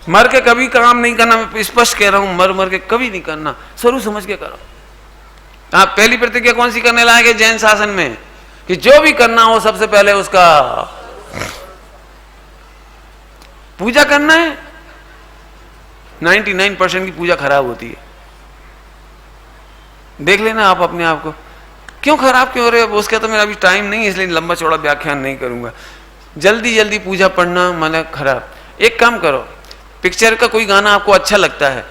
मर के कभी काम नहीं करना। मैं स्पष्ट कह रहा हूं, मर मर के कभी नहीं करना, स्वरूप समझ के करो। आप पहली प्रतिज्ञा कौन सी करने लायक है जैन शासन में? कि जो भी करना हो सबसे पहले उसका पूजा करना है। 99% की पूजा खराब होती है, देख लेना आप अपने आप को। क्यों खराब क्यों हो रहे हो? उसका तो मेरा अभी टाइम नहीं है, इसलिए लंबा चौड़ा व्याख्यान नहीं करूंगा। जल्दी जल्दी पूजा पढ़ना माना खराब। एक काम करो, पिक्चर का कोई गाना आपको अच्छा लगता है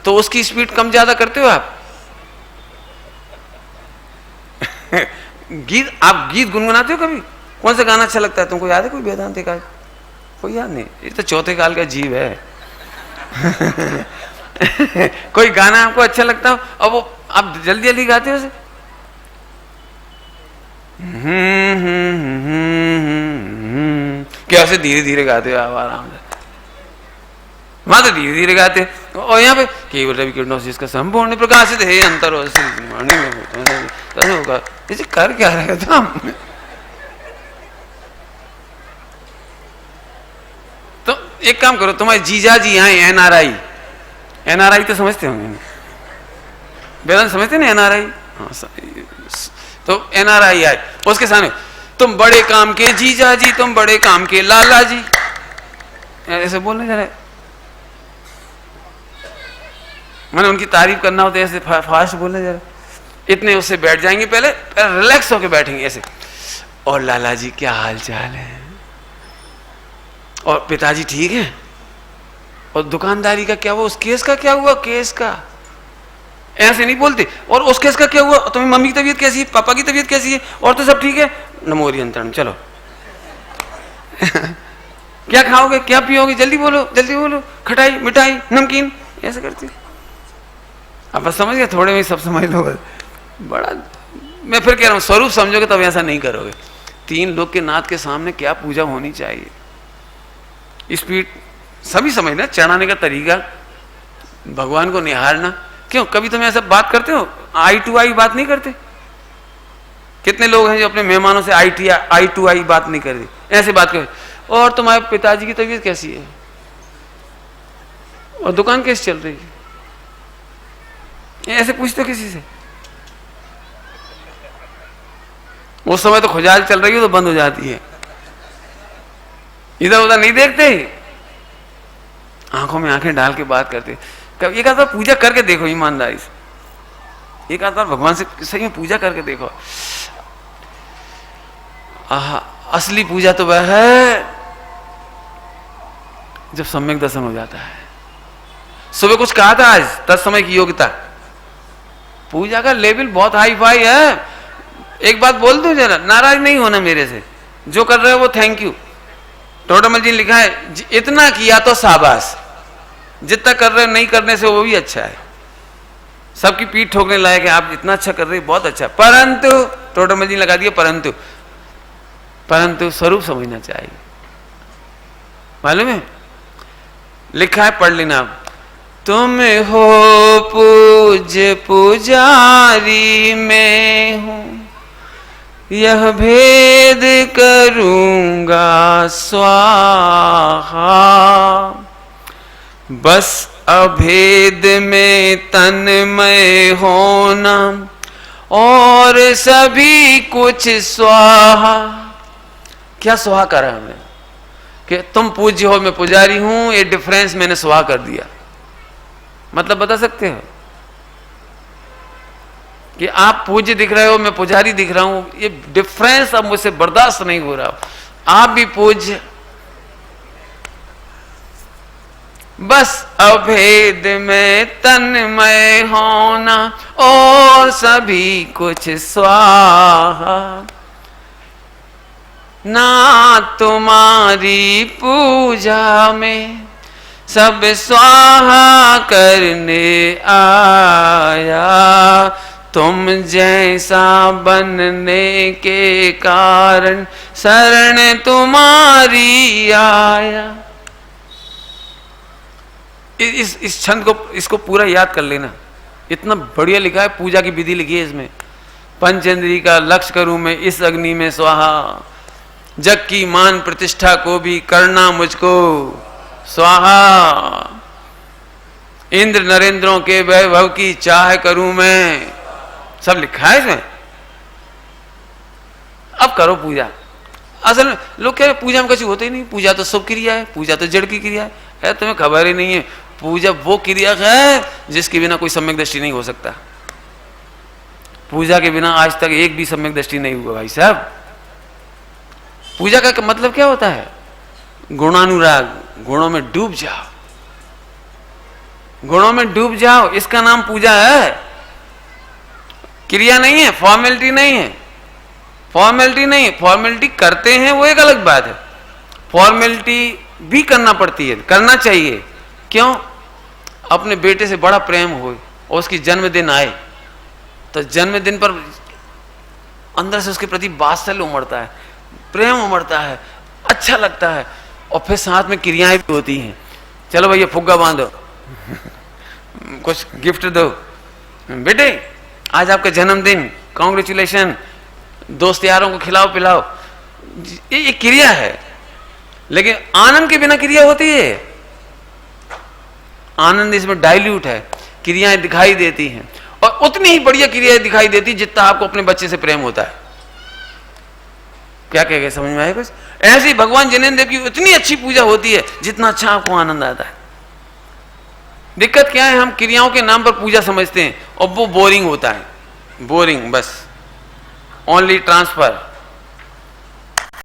तो उसकी स्पीड कम ज्यादा करते हो आप? आप गीत गुनगुनाते हो कभी? कौन सा गाना अच्छा लगता है तुमको? याद है कोई वेदांत का? कोई याद नहीं? ये तो चौथे काल का जीव है। कोई गाना आपको अच्छा लगता हो और वो आप जल्दी जल्दी गाते हो उसे? कैसे धीरे धीरे गाते हो आप आराम से? वहां तो धीरे धीरे गाते हो, और यहाँ पे केवल रवि किरणों से इसका संपूर्ण प्रकाशित है अंतर होगा। इसे कर क्या रहे था? तो एक काम करो, तुम्हारे जीजा जी आए एनआरआई, एनआरआई तो समझते होंगे, वेदांत समझते ना एनआरआई? हाँ, तो एनआरआई आए, उसके सामने तुम बड़े काम के जीजा जी, तुम बड़े काम के लाला जी, ऐसे बोलने जा रहे। मैंने उनकी तारीफ करना होता है ऐसे फास्ट बोलने जा रहे। इतने उससे बैठ जाएंगे, पहले रिलैक्स होके बैठेंगे ऐसे, और लाला जी क्या हाल चाल है, और पिताजी ठीक है, और दुकानदारी का क्या हुआ, उस केस का क्या हुआ, केस का ऐसे नहीं बोलते। और उस केस का क्या हुआ, तुम्हें मम्मी की तबीयत कैसी है, पापा की तबीयत कैसी है, और तो सब ठीक है, नमो हरियंतरण, चलो। क्या खाओगे, क्या पियोगे, जल्दी बोलो, जल्दी बोलो, खटाई मिठाई नमकीन, ऐसे करती। अब बस समझ गए, थोड़े में सब समझ लो बड़ा। मैं फिर कह रहा हूं, स्वरूप समझोगे तब ऐसा नहीं करोगे। 3 लोग के नाथ के सामने क्या पूजा होनी चाहिए, स्पीड सभी समझना, चढ़ाने का तरीका, भगवान को निहारना। क्यों कभी तुम ऐसा बात करते हो, आई टू आई बात नहीं करते? कितने लोग हैं जो अपने मेहमानों से आई टू आई बात नहीं करते, ऐसे बात करते। और तुम्हारे पिताजी की तबीयत कैसी है, और दुकान कैसे चल रही है, ऐसे पूछते हो किसी से? उस समय तो खुजाल चल रही है तो बंद हो जाती है, इधर उधर नहीं देखते, आंखों में आंखें डाल के बात करते। कब एक आध पूजा करके देखो ईमानदारी से, एक आध बार भगवान से सही में पूजा करके देखो। असली पूजा तो वह है जब सम्यक दर्शन हो जाता है। सुबह कुछ कहा था आज तत्समय की योग्यता, पूजा का लेवल बहुत हाई फाई है। एक बात बोल दूं जरा, नाराज नहीं होना मेरे से, जो कर रहे हो वो थैंक यू। टोटमल जी ने लिखा है, इतना किया तो शाबाश, जितना कर रहे हो नहीं करने से वो भी अच्छा है। सबकी पीठ ठोकने लायक है, आप इतना अच्छा कर रहे हो बहुत अच्छा, परंतु टोटमजी लगा दिया, परंतु स्वरूप समझना चाहिए। मालूम है, लिखा है, पढ़ लेना आप। तुम हो पूज्य पुजारी, मैं हूं यह भेद करूंगा स्वाहा। बस अभेद में तन्मय होना और सभी कुछ स्वाहा। क्या स्वाहा करा हमने कि तुम पूज्य हो मैं पुजारी हूं, ये डिफरेंस मैंने स्वाहा कर दिया। मतलब बता सकते हो कि आप पूज्य दिख रहे हो, मैं पुजारी दिख रहा हूं, ये डिफरेंस अब मुझसे बर्दाश्त नहीं हो रहा। आप भी पूज्य, बस अभेद में तन्मय होना और सभी कुछ स्वाहा। ना तुम्हारी पूजा में सब स्वाहा करने आया, तुम जैसा बनने के कारण शरण तुम्हारी आया। इस छंद को, इसको पूरा याद कर लेना, इतना बढ़िया लिखा है। पूजा की विधि लिखी है इसमें। पंचेंद्री का लक्ष्य करूं मैं इस अग्नि में स्वाहा, जग की मान प्रतिष्ठा को भी करना मुझको स्वाहा। इंद्र नरेंद्रों के वैभव की चाह करूं मैं, सब लिखा है इसमें। अब करो पूजा। असल में लोग कह रहे पूजा में कुछ होता ही नहीं, पूजा तो सब क्रिया है, पूजा तो जड़ की क्रिया है। तुम्हें खबर ही नहीं है, पूजा वो क्रिया है जिसके बिना कोई सम्यक दृष्टि नहीं हो सकता। पूजा के बिना आज तक एक भी सम्यक दृष्टि नहीं हुआ भाई साहब। पूजा का मतलब क्या होता है? गुणानुराग, गुणों में डूब जाओ, गुणों में डूब जाओ, इसका नाम पूजा है। क्रिया नहीं है, फॉर्मेलिटी नहीं है, फॉर्मेलिटी नहीं है। फॉर्मेलिटी करते हैं वो एक अलग बात है, फॉर्मेलिटी भी करना पड़ती है, करना चाहिए। क्यों? अपने बेटे से बड़ा प्रेम हो और उसकी जन्मदिन आए तो जन्मदिन पर अंदर से उसके प्रति वात्सल्य उमड़ता है, प्रेम उमड़ता है, अच्छा लगता है। और फिर साथ में क्रियाएं भी होती हैं। चलो भैया फुग्गा बांधो, कुछ गिफ्ट दो, बेटे आज आपका जन्मदिन, कॉन्ग्रेचुलेशन, दोस्त यारों को खिलाओ पिलाओ, ये क्रिया है। लेकिन आनंद के बिना क्रिया होती है? आनंद इसमें डाइल्यूट है, क्रियाएं दिखाई देती हैं और उतनी ही बढ़िया क्रियाएं दिखाई देती जितना आपको अपने बच्चे से प्रेम होता है। क्या कह गए, समझ में आया कुछ? ऐसे ही भगवान जिनेंद्र देव की उतनी अच्छी पूजा होती है जितना अच्छा आपको आनंद आता है। दिक्कत क्या है, हम क्रियाओं के नाम पर पूजा समझते हैं और वो बोरिंग होता है, बोरिंग, बस ओनली ट्रांसफर।